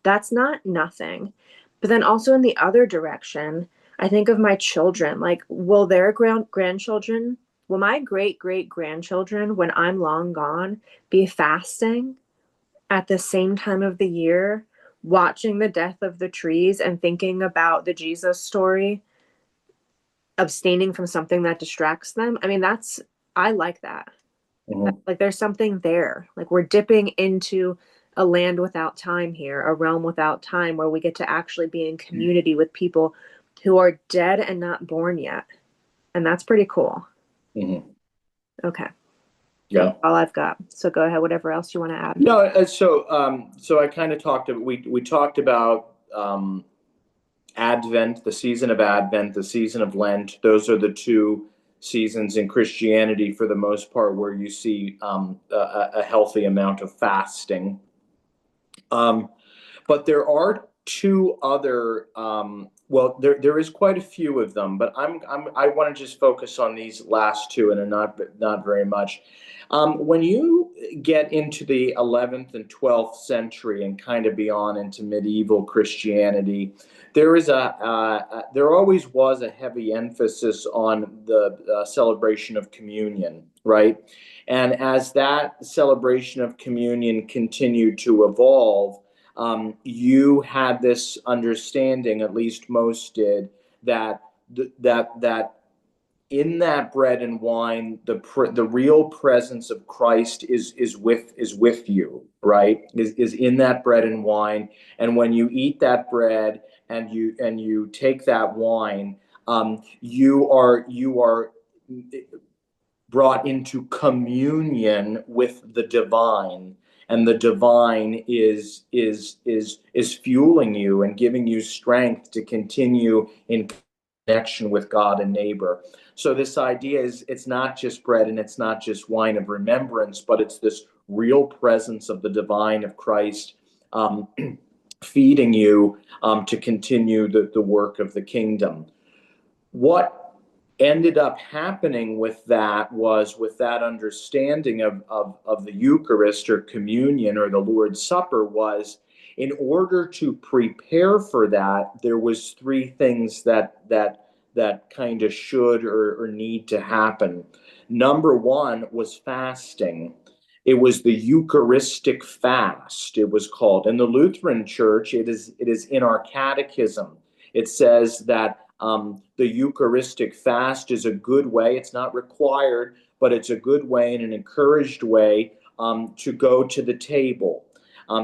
That's not nothing. But then also in the other direction, I think of my children. Like, will their grandchildren, will my great grandchildren, when I'm long gone, be fasting at the same time of the year, watching the death of the trees and thinking about the Jesus story, abstaining from something that distracts them? I mean, I like that. Like, there's something there. Like, we're dipping into a land without time here, a realm without time, where we get to actually be in community with people who are dead and not born yet. And that's pretty cool. Okay. Yeah. That's all I've got. So go ahead, whatever else you want to add. No, so I kind of we talked about Advent, the season of Advent, the season of Lent. Those are the two seasons in Christianity, for the most part, where you see a healthy amount of fasting. But there are two other. Well, there is quite a few of them, but I want to just focus on these last two, and not very much. When you get into the 11th and 12th century and kind of beyond into medieval Christianity, there always was a heavy emphasis on the celebration of communion, right? And as that celebration of communion continued to evolve, you had this understanding, at least most did, that in that bread and wine, the real presence of Christ is with you, right? Is in that bread and wine, and when you eat that bread and you take that wine, you are brought into communion with the divine, and the divine is fueling you and giving you strength to continue in connection with God and neighbor. So this idea is, it's not just bread and it's not just wine of remembrance, but it's this real presence of the divine, of Christ, feeding you to continue the work of the kingdom. What ended up happening with that understanding of the Eucharist or communion or the Lord's Supper was, in order to prepare for that, there was three things that kind of should or need to happen. Number one was fasting. It was the Eucharistic fast, it was called. In the Lutheran Church, it is in our catechism. It says that the Eucharistic fast is a good way. It's not required, but it's a good way and an encouraged way to go to the table.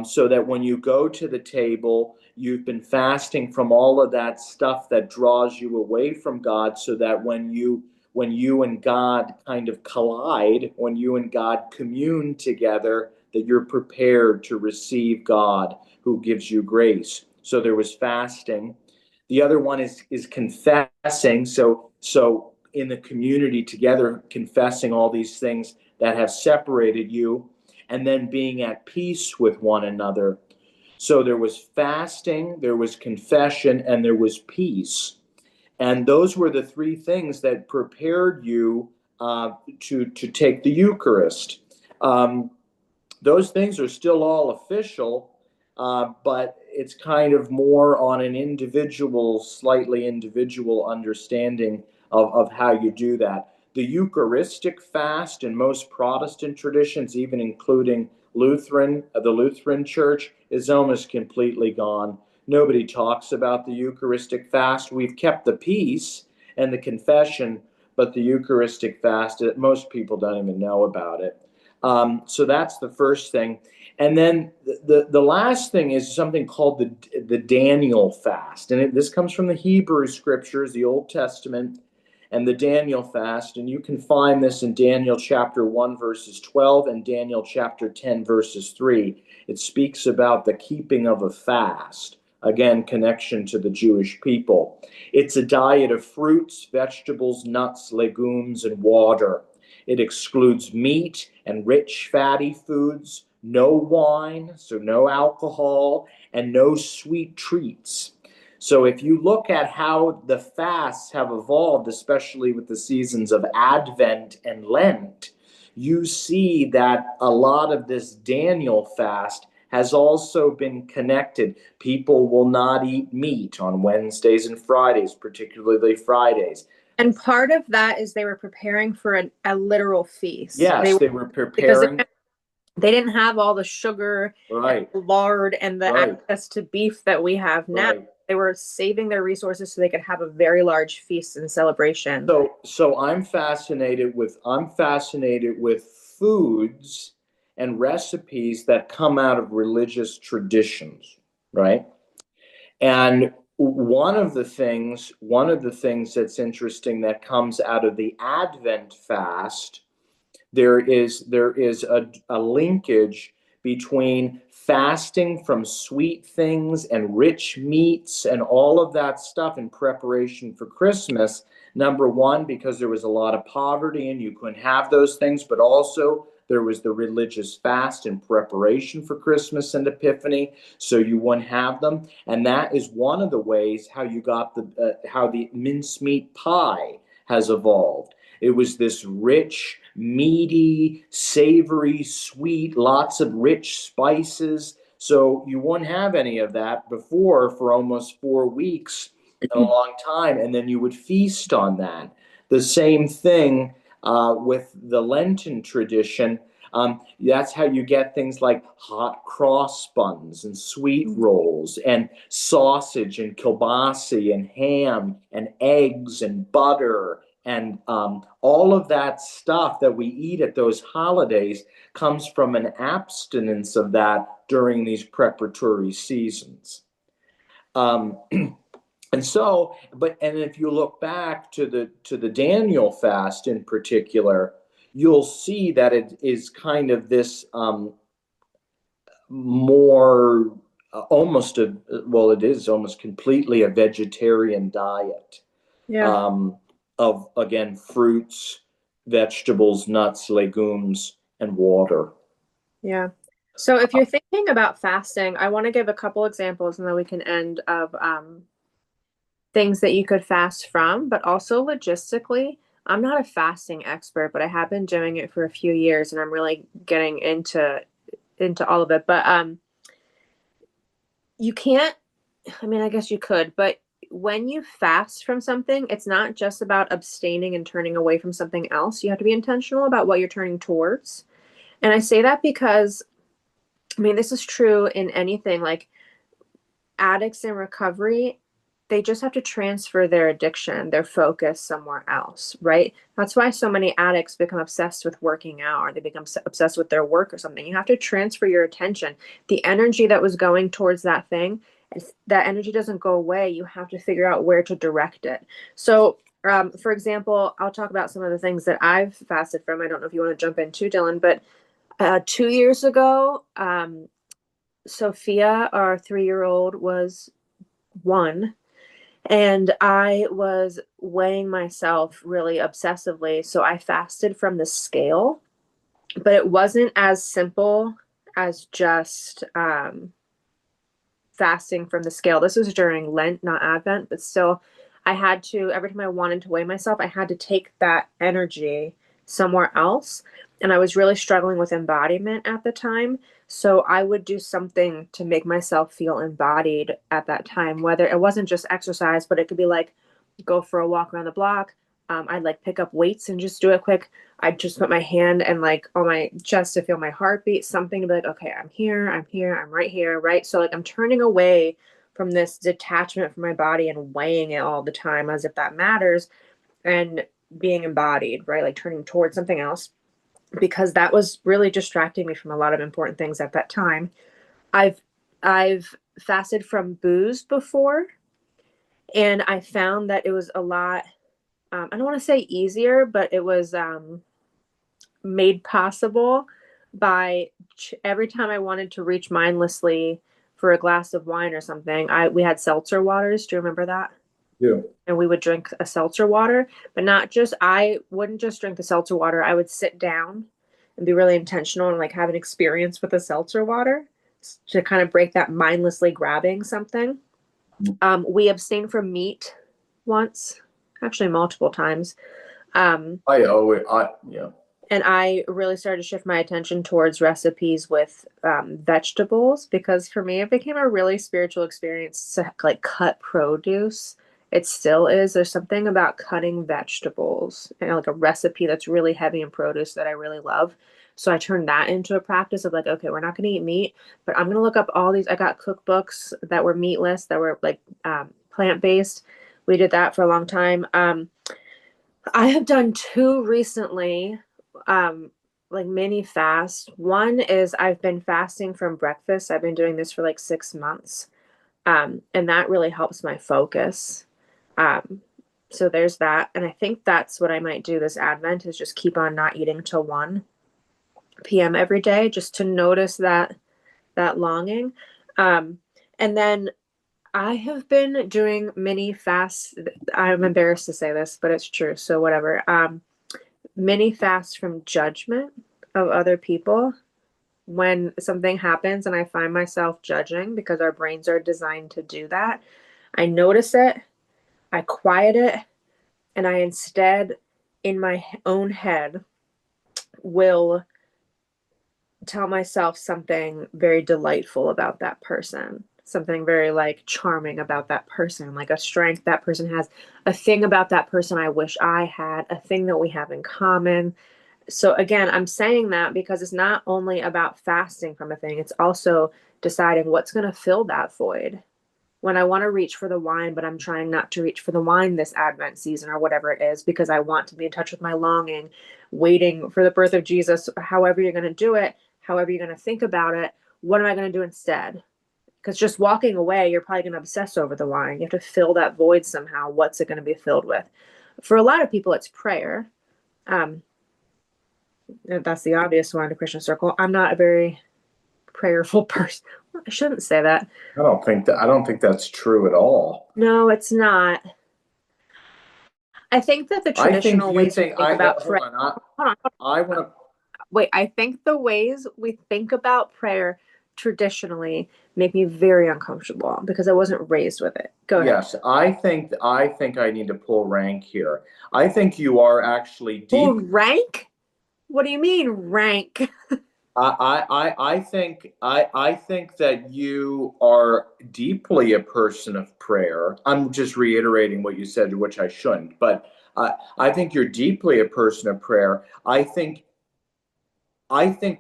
So that when you go to the table, you've been fasting from all of that stuff that draws you away from God, so that when you and God kind of collide, when you and God commune together, that you're prepared to receive God, who gives you grace. So there was fasting. The other one is confessing. So in the community together, confessing all these things that have separated you, and then being at peace with one another. So there was fasting, there was confession, and there was peace. And those were the three things that prepared you to take the Eucharist. Those things are still all official, but it's kind of more on an slightly individual understanding of how you do that. The Eucharistic fast in most Protestant traditions, even including the Lutheran Church, is almost completely gone. Nobody talks about the Eucharistic fast. We've kept the peace and the confession, but the Eucharistic fast, most people don't even know about it. So that's the first thing. And then the last thing is something called the Daniel fast. And this comes from the Hebrew scriptures, the Old Testament, and the Daniel fast. And you can find this in Daniel chapter 1, verses 12, and Daniel chapter 10, verses 3. It speaks about the keeping of a fast. Again, connection to the Jewish people. It's a diet of fruits, vegetables, nuts, legumes, and water. It excludes meat and rich fatty foods, no wine, so no alcohol, and no sweet treats. So if you look at how the fasts have evolved, especially with the seasons of Advent and Lent, you see that a lot of this Daniel fast has also been connected. People will not eat meat on Wednesdays and Fridays, particularly Fridays. And part of that is they were preparing for a literal feast. Yes, they were because preparing. they didn't have all the sugar, Right, and lard, and the right, access to beef that we have now. right. They were saving their resources so they could have a very large feast and celebration. So I'm fascinated with foods and recipes that come out of religious traditions, right? And one of the things that's interesting that comes out of the Advent fast, there is a linkage between fasting from sweet things and rich meats and all of that stuff in preparation for Christmas. Number one, because there was a lot of poverty and you couldn't have those things, but also there was the religious fast in preparation for Christmas and Epiphany, so you wouldn't have them. And that is one of the ways how you got how the mincemeat pie has evolved. It was this rich, meaty, savory, sweet, lots of rich spices. So you wouldn't have any of that before for almost 4 weeks, a long time, and then you would feast on that. The same thing with the Lenten tradition. That's how you get things like hot cross buns and sweet rolls and sausage and kielbasa and ham and eggs and butter and all of that stuff that we eat at those holidays comes from an abstinence of that during these preparatory seasons. Um, and if you look back to the Daniel fast in particular, you'll see that it is kind of this more it is almost completely a vegetarian diet. Yeah. Of, again, fruits, vegetables, nuts, legumes, and water. Yeah. So if you're thinking about fasting, I want to give a couple examples and then we can end of things that you could fast from, but also logistically. I'm not a fasting expert, but I have been doing it for a few years and I'm really getting into all of it. But you can't, I mean, I guess you could, but when you fast from something, it's not just about abstaining and turning away from something else. You have to be intentional about what you're turning towards. And I say that because, I mean, this is true in anything, like addicts in recovery, they just have to transfer their addiction, their focus somewhere else, right? That's why so many addicts become obsessed with working out or they become obsessed with their work or something. You have to transfer your attention. The energy that was going towards that thing, if that energy doesn't go away, you have to figure out where to direct it. So, for example, I'll talk about some of the things that I've fasted from. I don't know if you want to jump in too, Dillon, but 2 years ago, Sophia, our 3-year-old, was 1. And I was weighing myself really obsessively. So I fasted from the scale, but it wasn't as simple as just fasting from the scale. This was during Lent, not Advent, but still, I had to, every time I wanted to weigh myself, I had to take that energy somewhere else. And I was really struggling with embodiment at the time. So I would do something to make myself feel embodied at that time, whether it wasn't just exercise, but it could be like go for a walk around the block. I'd like pick up weights and just do it quick. I'd just put my hand and like on my chest to feel my heartbeat, something to be like, okay, I'm here, I'm right here, right? So like I'm turning away from this detachment from my body and weighing it all the time as if that matters and being embodied, right? Like turning towards something else, because that was really distracting me from a lot of important things at that time. I've fasted from booze before, and I found that it was a lot, I don't want to say easier, but it was made possible by every time I wanted to reach mindlessly for a glass of wine or something, we had seltzer waters. Do you remember that? Yeah. And we would drink a seltzer water, but I wouldn't just drink the seltzer water. I would sit down and be really intentional and like have an experience with the seltzer water to kind of break that mindlessly grabbing something. We abstained from meat once, actually multiple times. Yeah. And I really started to shift my attention towards recipes with vegetables, because for me, it became a really spiritual experience to like cut produce. It still is. There's something about cutting vegetables and like a recipe that's really heavy in produce that I really love. So I turned that into a practice of like, okay, we're not going to eat meat, but I'm going to look up all these. I got cookbooks that were meatless, that were like plant-based. We did that for a long time. I have done two recently, like mini fast. One is I've been fasting from breakfast. I've been doing this for like 6 months. And that really helps my focus. So there's that. And I think that's what I might do this Advent, is just keep on not eating till 1 p.m. every day, just to notice that longing. And then I have been doing mini fasts. I'm embarrassed to say this, but it's true. So whatever. Mini fasts from judgment of other people. When something happens and I find myself judging, because our brains are designed to do that, I notice it, I quiet it, and I instead, in my own head, will tell myself something very delightful about that person, something very like charming about that person, like a strength that person has, a thing about that person I wish I had, a thing that we have in common. So again, I'm saying that because it's not only about fasting from a thing, it's also deciding what's going to fill that void. When I want to reach for the wine, but I'm trying not to reach for the wine this Advent season or whatever it is, because I want to be in touch with my longing, waiting for the birth of Jesus, however you're going to do it, however you're going to think about it, what am I going to do instead? Because just walking away, you're probably going to obsess over the wine. You have to fill that void somehow. What's it going to be filled with? For a lot of people, it's prayer. That's the obvious one in the Christian circle. I'm not a very prayerful person. I shouldn't say that. I don't think that's true at all. No, it's not. I think that the traditional ways we think about prayer. I want to. Wait, I think the ways we think about prayer traditionally make me very uncomfortable because I wasn't raised with it. Go ahead. Yes, I think I need to pull rank here. I think you are actually deep. Pull rank? What do you mean rank? I think that you are deeply a person of prayer. I'm just reiterating what you said, which I shouldn't, but I think you're deeply a person of prayer. I think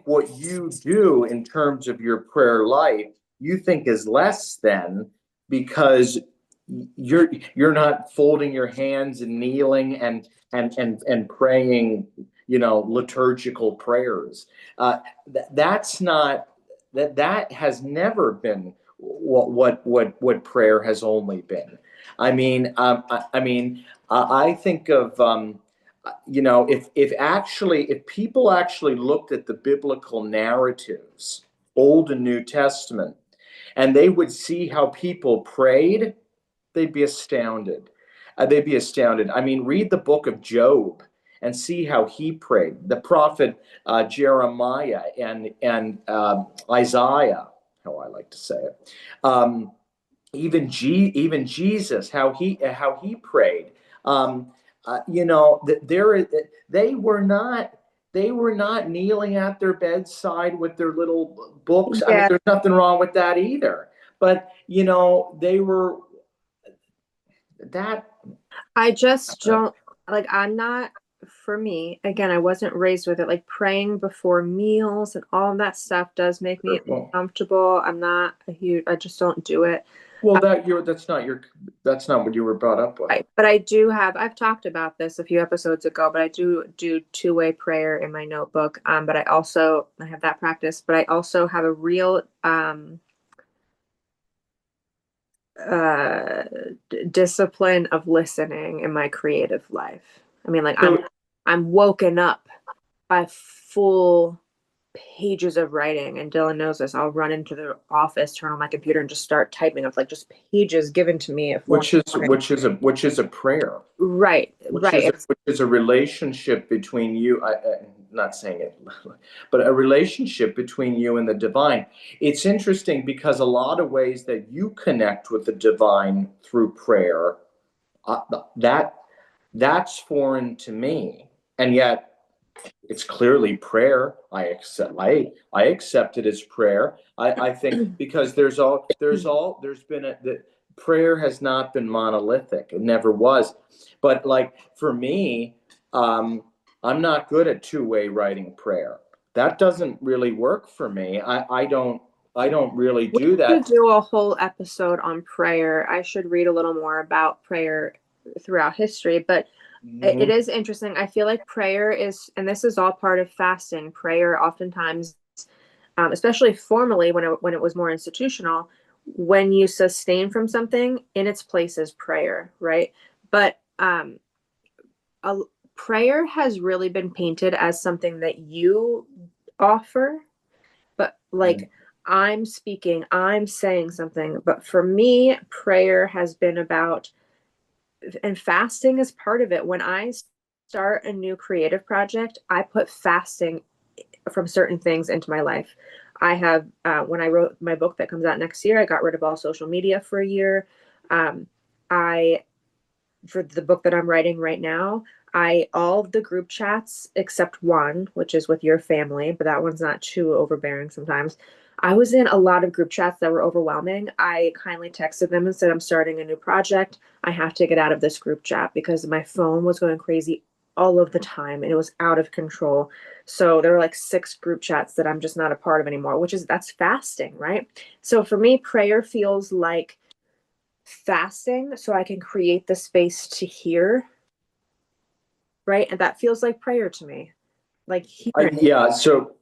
what you do in terms of your prayer life, you think is less than, because you're not folding your hands and kneeling and praying, liturgical prayers. That's not that has never been what prayer has only been. I think of if people actually looked at the biblical narratives, Old and New Testament, and they would see how people prayed, they'd be astounded. I mean, read the book of Job and see how he prayed. The prophet Jeremiah and Isaiah, how I like to say it. Even Jesus, how he prayed. They were not kneeling at their bedside with their little books. Yeah. I mean, there's nothing wrong with that either. But they were that. I just don't like. I'm not. For me, again, I wasn't raised with it. Like praying before meals and all of that stuff does make me uncomfortable. I'm not a huge. I just don't do it. Well, that's not what you were brought up with. Right. But I do have, I've talked about this a few episodes ago, but I do two-way prayer in my notebook. But I have that practice, but I also have a real discipline of listening in my creative life. I mean, like I'm woken up by full pages of writing, and Dylan knows this. I'll run into the office, turn on my computer, and just start typing of like just pages given to me at 4 Which is a prayer. Right, right. Which is a relationship between you. I'm not saying it, but a relationship between you and the divine. It's interesting because a lot of ways that you connect with the divine through prayer, that's foreign to me, and yet it's clearly prayer. I accept it as prayer. I think because there's been the prayer has not been monolithic. It never was. But like for me, I'm not good at two-way writing prayer. That doesn't really work for me. I don't really do We that. could do a whole episode on prayer. I should read a little more about prayer throughout history, but it is interesting. I feel like prayer is, and this is all part of fasting. Prayer oftentimes, especially formally when it was more institutional, when you sustain from something, in its place is prayer, right? But prayer has really been painted as something that you offer, but like I'm speaking, I'm saying something. But for me, prayer has been about, and fasting is part of it. When I start a new creative project, I put fasting from certain things into my life. I have, when I wrote my book that comes out next year, I got rid of all social media for a year. For the book that I'm writing right now, all of the group chats except one, which is with your family, but that one's not too overbearing sometimes. I was in a lot of group chats that were overwhelming. I kindly texted them and said, I'm starting a new project. I have to get out of this group chat because my phone was going crazy all of the time and it was out of control. So there were like 6 group chats that I'm just not a part of anymore, that's fasting, right? So for me, prayer feels like fasting so I can create the space to hear, right? And that feels like prayer to me, like hearing. Yeah. So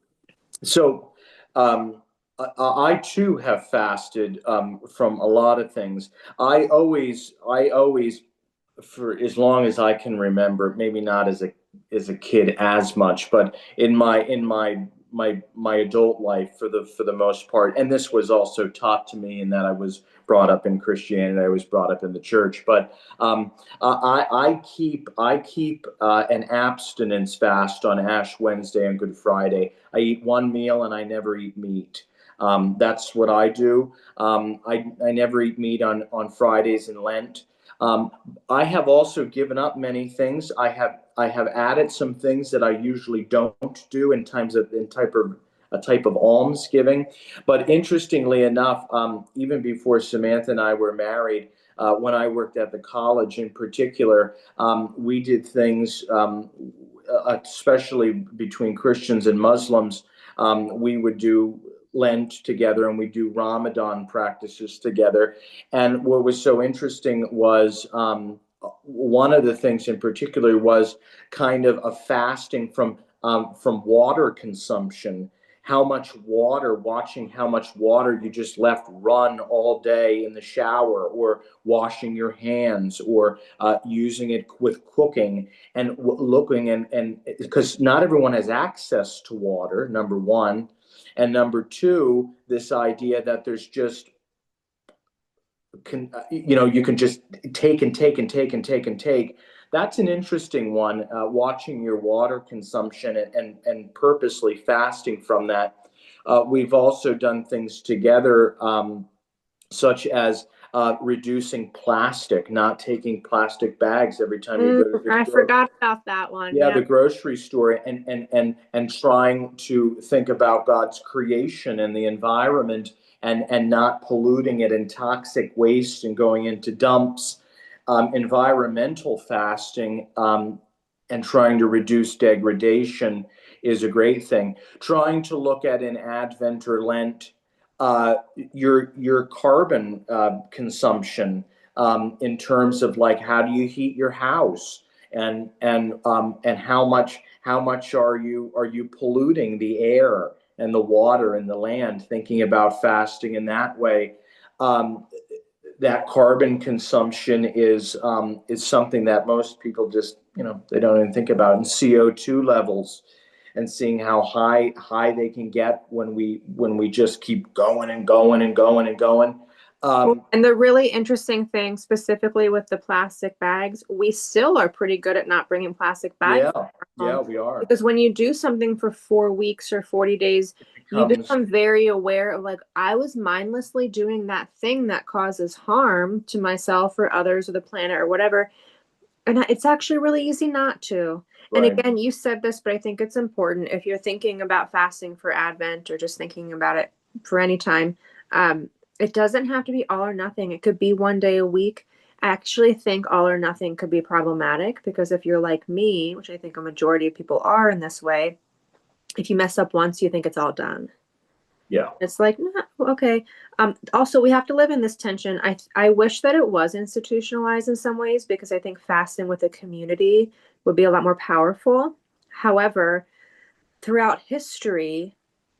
I too have fasted from a lot of things. I always, for as long as I can remember, maybe not as a kid as much, but in my adult life for the most part. And this was also taught to me in that I was brought up in Christianity. I was brought up in the church, but I keep an abstinence fast on Ash Wednesday and Good Friday. I eat one meal and I never eat meat. That's what I do. I never eat meat on Fridays in Lent. I have also given up many things. I have added some things that I usually don't do in a type of almsgiving. But interestingly enough, even before Samantha and I were married, when I worked at the college in particular, we did things, especially between Christians and Muslims. We would do Lent together and we do Ramadan practices together. And what was so interesting was one of the things in particular was kind of a fasting from water consumption. Watching how much water you just left run all day in the shower, or washing your hands, or using it with cooking, and looking, and because not everyone has access to water, number one. And number two, this idea that there's just, you can just take and take and take and take and take. That's an interesting one, watching your water consumption and purposely fasting from that. We've also done things together, such as reducing plastic, not taking plastic bags every time you go to the I store. forgot about that one. Yeah, the grocery store, and trying to think about God's creation and the environment, and not polluting it in toxic waste and going into dumps. Environmental fasting, and trying to reduce degradation is a great thing. Trying to look at in Advent or Lent your carbon consumption, in terms of like, how do you heat your house, and how much are you polluting the air and the water and the land, thinking about fasting in that way. That carbon consumption is something that most people just, they don't even think about. And CO2 levels, and seeing how high they can get when we just keep going and going and going and going. And the really interesting thing, specifically with the plastic bags, we still are pretty good at not bringing plastic bags. Yeah, we are. Because when you do something for 4 weeks or 40 days, you become very aware of like, I was mindlessly doing that thing that causes harm to myself or others or the planet or whatever. And it's actually really easy not to. Right. And again, you said this, but I think it's important if you're thinking about fasting for Advent or just thinking about it for any time. It doesn't have to be all or nothing. It could be one day a week. I actually think all or nothing could be problematic because if you're like me, which I think a majority of people are in this way, if you mess up once, you think it's all done. Yeah. It's like, nah, okay. Also, we have to live in this tension. I wish that it was institutionalized in some ways because I think fasting with a community would be a lot more powerful. However, throughout history,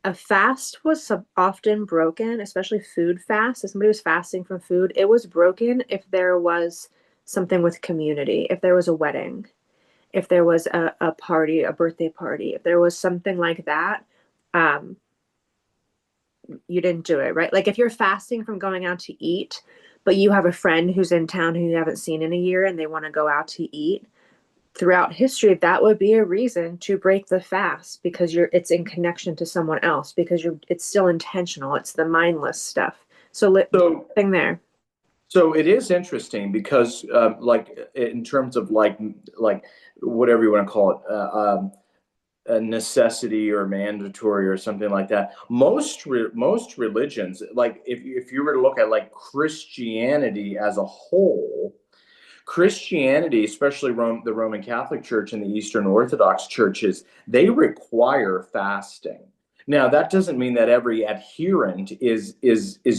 a fast was often broken, especially food fast. If somebody was fasting from food, it was broken if there was something with community, if there was a wedding, if there was a party, a birthday party, if there was something like that, you didn't do it, right? Like if you're fasting from going out to eat, but you have a friend who's in town who you haven't seen in a year and they want to go out to eat, throughout history, that would be a reason to break the fast because it's in connection to someone else because it's still intentional. It's the mindless stuff. So thing there. So it is interesting because, like, in terms of like whatever you want to call it, a necessity or mandatory or something like that. Most religions, like if you were to look at like Christianity as a whole. Christianity, especially the Roman Catholic Church and the Eastern Orthodox churches, they require fasting. Now, that doesn't mean that every adherent is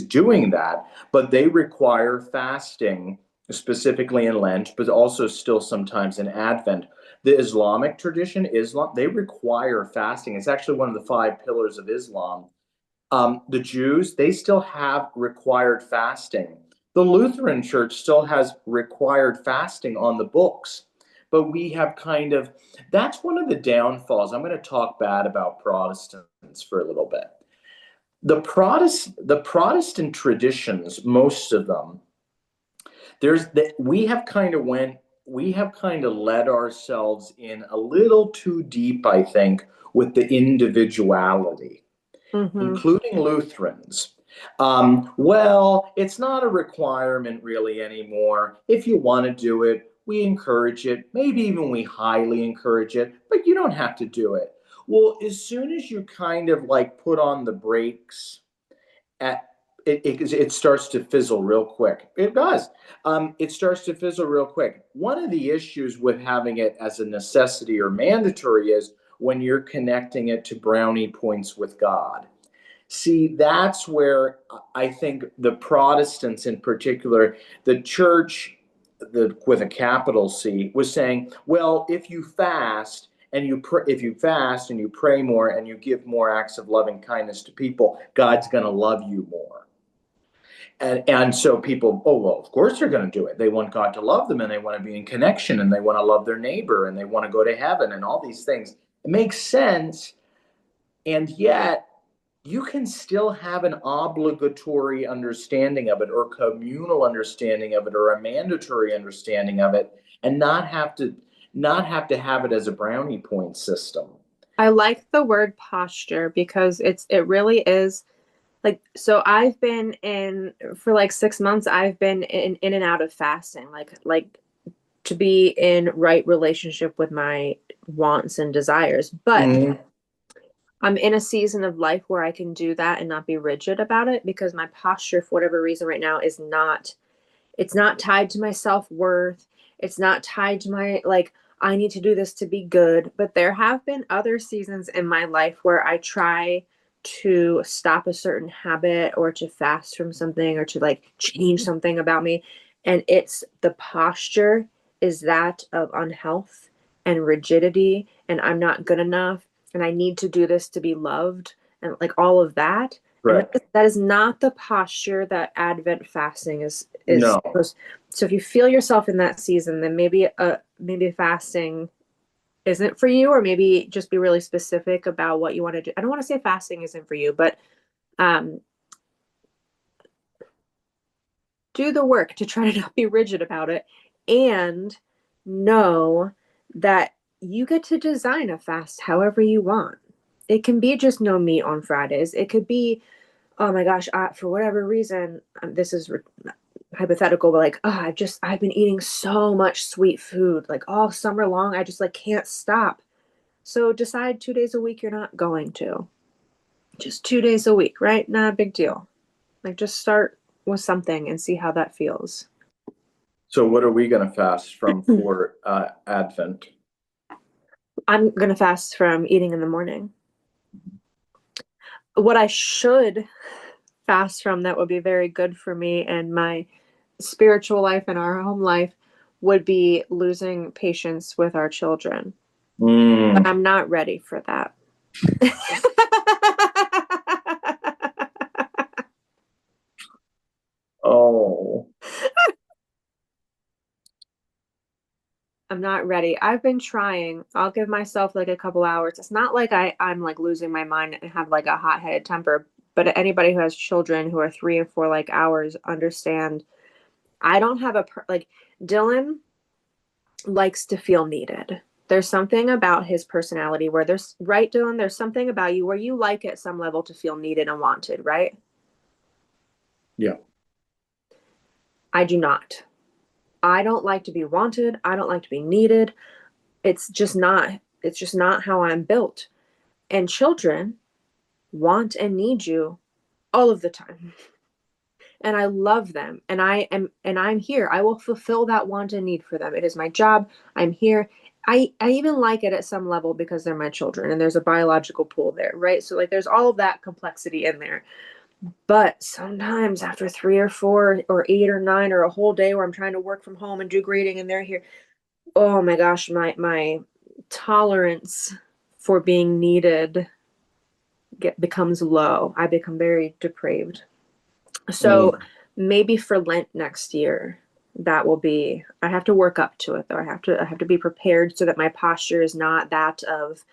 doing that, but they require fasting, specifically in Lent, but also still sometimes in Advent. The Islamic tradition, Islam, they require fasting. It's actually one of the 5 pillars of Islam. The Jews, they still have required fasting. The Lutheran Church still has required fasting on the books, but we have that's one of the downfalls. I'm going to talk bad about Protestants for a little bit. The Protestant traditions, most of them, we have kind of led ourselves in a little too deep, I think, with the individuality, including Lutherans. Well, it's not a requirement really anymore. If you want to do it, we encourage it. Maybe even we highly encourage it, but you don't have to do it. Well, as soon as you kind of like put on the brakes, it starts to fizzle real quick. It does. It starts to fizzle real quick. One of the issues with having it as a necessity or mandatory is when you're connecting it to brownie points with God. See, that's where I think the Protestants in particular, the church with a capital C, was saying, well, if you fast and you pray more and you give more acts of loving kindness to people, God's going to love you more. And so people, oh, well, of course they're going to do it. They want God to love them and they want to be in connection and they want to love their neighbor and they want to go to heaven and all these things. It makes sense. And yet, you can still have an obligatory understanding of it or communal understanding of it or a mandatory understanding of it and not have to have it as a brownie point system. I like the word posture because it really is like, so I've been in for like 6 months, I've been in and out of fasting, like to be in right relationship with my wants and desires. But I'm in a season of life where I can do that and not be rigid about it because my posture, for whatever reason right now, it's not tied to my self-worth. It's not tied to my, like, I need to do this to be good. But there have been other seasons in my life where I try to stop a certain habit or to fast from something or to like change something about me. And it's the posture is that of unhealth and rigidity and I'm not good enough and I need to do this to be loved and like all of that. Right. And that is not the posture that Advent fasting is. No. So if you feel yourself in that season, then maybe fasting isn't for you, or maybe just be really specific about what you want to do. I don't want to say fasting isn't for you, but do the work to try to not be rigid about it, and know that you get to design a fast however you want. It can be just no meat on Fridays. It could be, oh my gosh, for whatever reason, this is hypothetical, but like, oh, I've been eating so much sweet food like all summer long. I just like can't stop. So decide 2 days a week you're not going to. Just 2 days a week, right? Not a big deal. Like just start with something and see how that feels. So what are we going to fast from for Advent? I'm going to fast from eating in the morning. What I should fast from that would be very good for me and my spiritual life and our home life would be losing patience with our children. But I'm not ready for that. Oh. I'm not ready. I've been trying. I'll give myself like a couple hours. It's not like I'm like losing my mind and have like a hot-headed temper, but anybody who has children who are 3 and 4 like hours understand I don't have like Dillon likes to feel needed. There's something about his personality where right, Dillon, there's something about you where you like at some level to feel needed and wanted, right? Yeah. I do not. I don't like to be wanted. I don't like to be needed. It's just not how I'm built. And children want and need you all of the time. And I love them. And I'm here. I will fulfill that want and need for them. It is my job. I'm here. I even like it at some level because they're my children and there's a biological pull there, right? So like there's all of that complexity in there. But sometimes after 3 or 4 or 8 or 9 or a whole day where I'm trying to work from home and do grading and they're here, oh my gosh, my tolerance for being needed becomes low. I become very depraved. So maybe for Lent next year, that will be, I have to work up to it though. I have to be prepared so that my posture is not that of,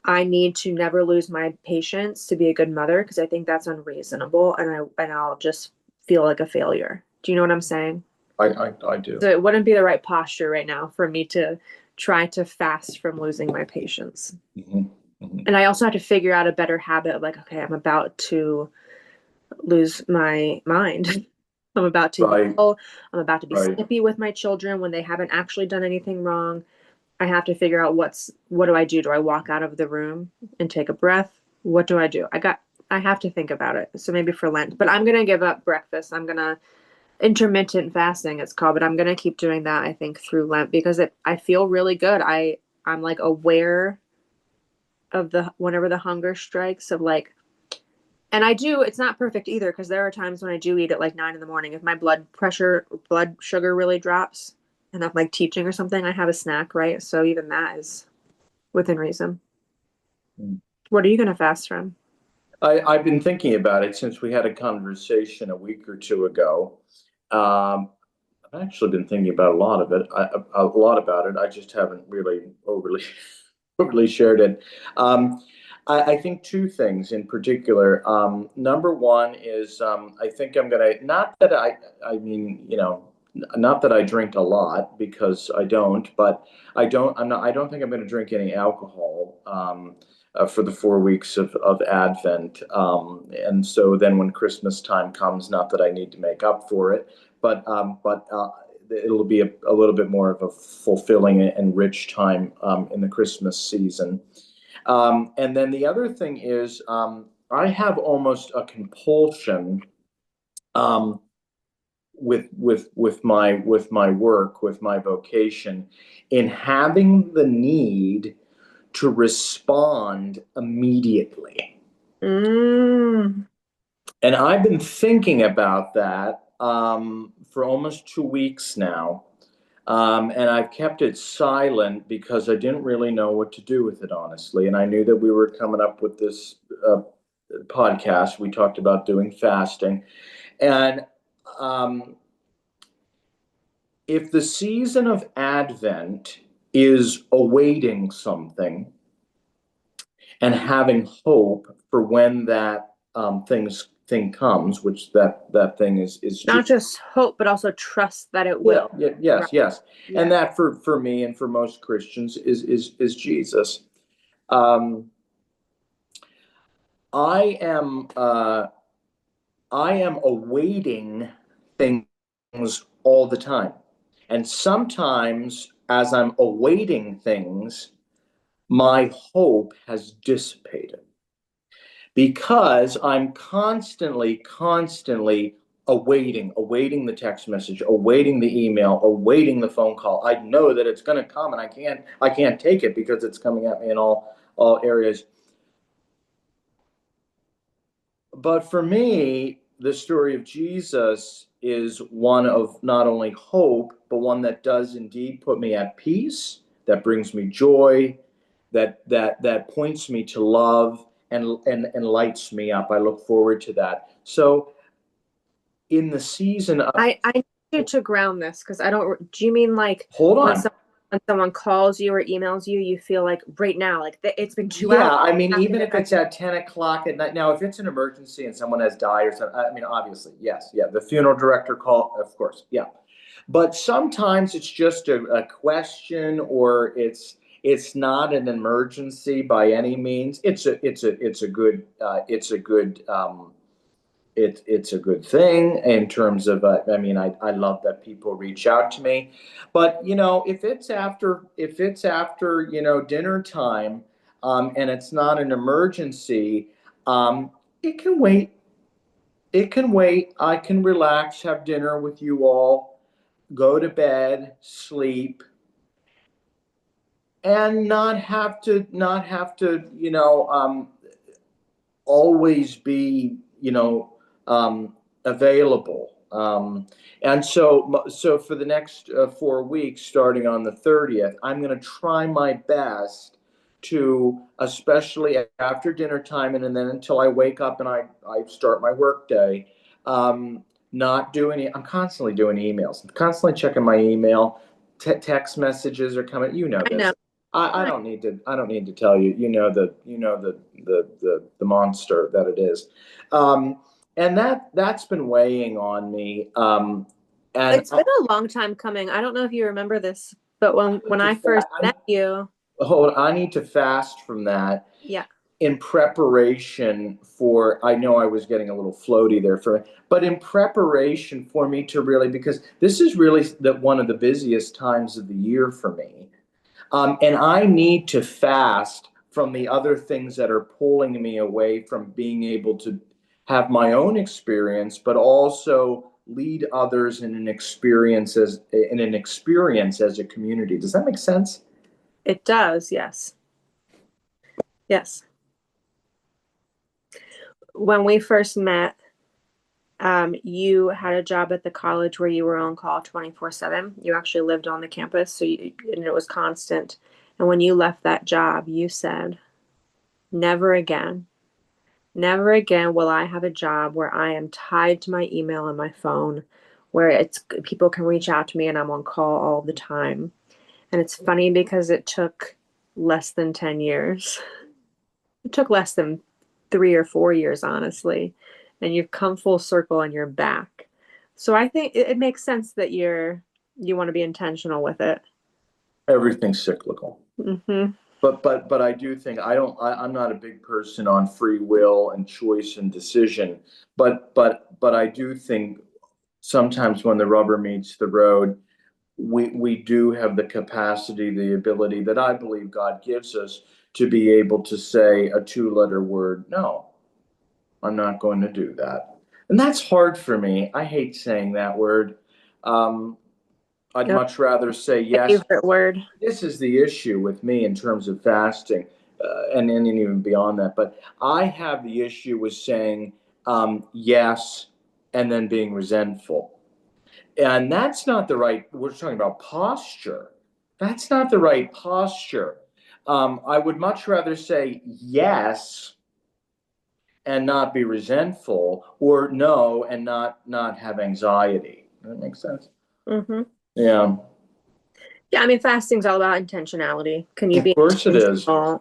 I need to never lose my patience to be a good mother, because I think that's unreasonable and I'll just feel like a failure. Do you know what I'm saying? I do. So it wouldn't be the right posture right now for me to try to fast from losing my patience. Mm-hmm. Mm-hmm. And I also have to figure out a better habit of like, okay, I'm about to lose my mind. I'm about to yell. I'm about to be snippy with my children when they haven't actually done anything wrong. I have to figure out what do I do? Do I walk out of the room and take a breath? What do I do? I have to think about it. So maybe for Lent, but I'm going to give up breakfast. I'm going to intermittent fasting it's called, but I'm going to keep doing that I think through Lent because I feel really good. I'm like aware of whenever the hunger strikes of like, and it's not perfect either because there are times when I do eat at like 9 a.m. if my blood sugar really drops and I'm like teaching or something, I have a snack, right? So even that is within reason. What are you going to fast from? I've been thinking about it since we had a conversation a week or two ago. I've actually been thinking about a lot of it. I just haven't really overly shared it. I think two things in particular. Number one is I think I'm gonna not that I mean not that I drink a lot because I don't, but I don't think I'm going to drink any alcohol for the 4 weeks of Advent. And so then when Christmas time comes, not that I need to make up for it, but it'll be a little bit more of a fulfilling and rich time in the Christmas season. And then the other thing is I have almost a compulsion with my work, with my vocation, in having the need to respond immediately. And I've been thinking about that for almost 2 weeks now. And I've kept it silent because I didn't really know what to do with it, honestly. And I knew that we were coming up with this podcast. We talked about doing fasting. And if the season of Advent is awaiting something and having hope for when that thing comes, which that thing is Not just hope, but also trust that it will. yeah, yes, Right. yes. Yeah. And that for me and for most Christians is Jesus. Um, I am awaiting things all the time. And sometimes as I'm awaiting things, my hope has dissipated because I'm constantly awaiting the text message, awaiting the email, awaiting the phone call. I know that it's going to come and I can't take it because it's coming at me in all areas. But for me, the story of Jesus is one of not only hope, but one that does indeed put me at peace, that brings me joy, that points me to love and lights me up. I look forward to that. So in the season of, I need you to ground this because I don't. Do you mean like hold when on. when someone calls you or emails you, you feel like right now, like it's been 2 Yeah, hours. I mean, even if it's at 10 o'clock at night. Now, if it's an emergency and someone has died or something, I mean, obviously, yes, yeah, the funeral director call, of course, yeah. But sometimes it's just a question, or it's not an emergency by any means. It's a good it's a good thing in terms of I mean, I love that people reach out to me, but if it's after dinner time, and it's not an emergency, it can wait. I can relax, have dinner with you all, go to bed, sleep, and not have to always be available. And so for the next 4 weeks, starting on the 30th, I'm going to try my best to, especially after dinner time and then until I wake up and I start my work day, not do any. I'm constantly doing emails. I'm constantly checking my email. Text messages are coming. You know I this. know. I don't need to. I don't need to tell you. The monster that it is, and that's been weighing on me. And It's been a long time coming. I don't know if you remember this, but when I first met you, I need to fast from that yeah, in preparation for. I know I was getting a little floaty there but in preparation for me to really, because this is really one of the busiest times of the year for me. And I need to fast from the other things that are pulling me away from being able to have my own experience, but also lead others in an experience as a community. Does that make sense? it does. Yes. Yes. When we first met, you had a job at the college where you were on call 24/7. You actually lived on the campus, and it was constant. And when you left that job, you said, never again. Never again will I have a job where I am tied to my email and my phone, where it's people can reach out to me and I'm on call all the time. And it's funny because it took less than 10 years. It took less than 3 or 4 years, honestly. And you've come full circle and you're back. So I think it makes sense that you want to be intentional with it. Everything's cyclical. Mm-hmm. But I do think I'm not a big person on free will and choice and decision. But I do think sometimes when the rubber meets the road, we do have the capacity, the ability that I believe God gives us to be able to say a 2-letter word. No, I'm not going to do that. And that's hard for me. I hate saying that word. I'd Yep. much rather say yes. Favorite word. This is the issue with me in terms of fasting, and even beyond that. But I have the issue with saying yes and then being resentful. And that's not the right, we're talking about posture. That's not the right posture. I would much rather say yes and not be resentful, or no and not have anxiety. Does that make sense? Mm-hmm. Yeah. Yeah, I mean, fasting's all about intentionality. Can you be Of course it is. intentional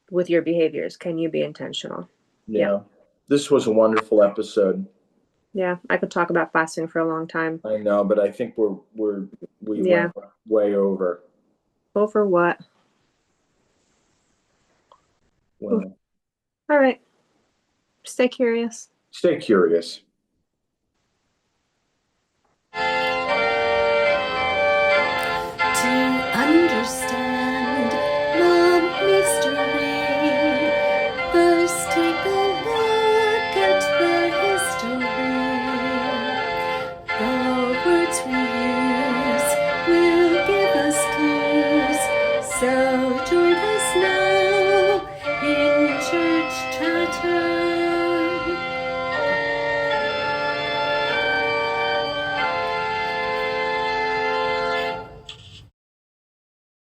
with your behaviors? Can you be intentional? Yeah. This was a wonderful episode. Yeah, I could talk about fasting for a long time. I know, but I think we Yeah. went way over. Over what? Well, All right. Stay curious. stay curious. To understand the mystery, first take a look at the history. The words we use will give us clues, so join us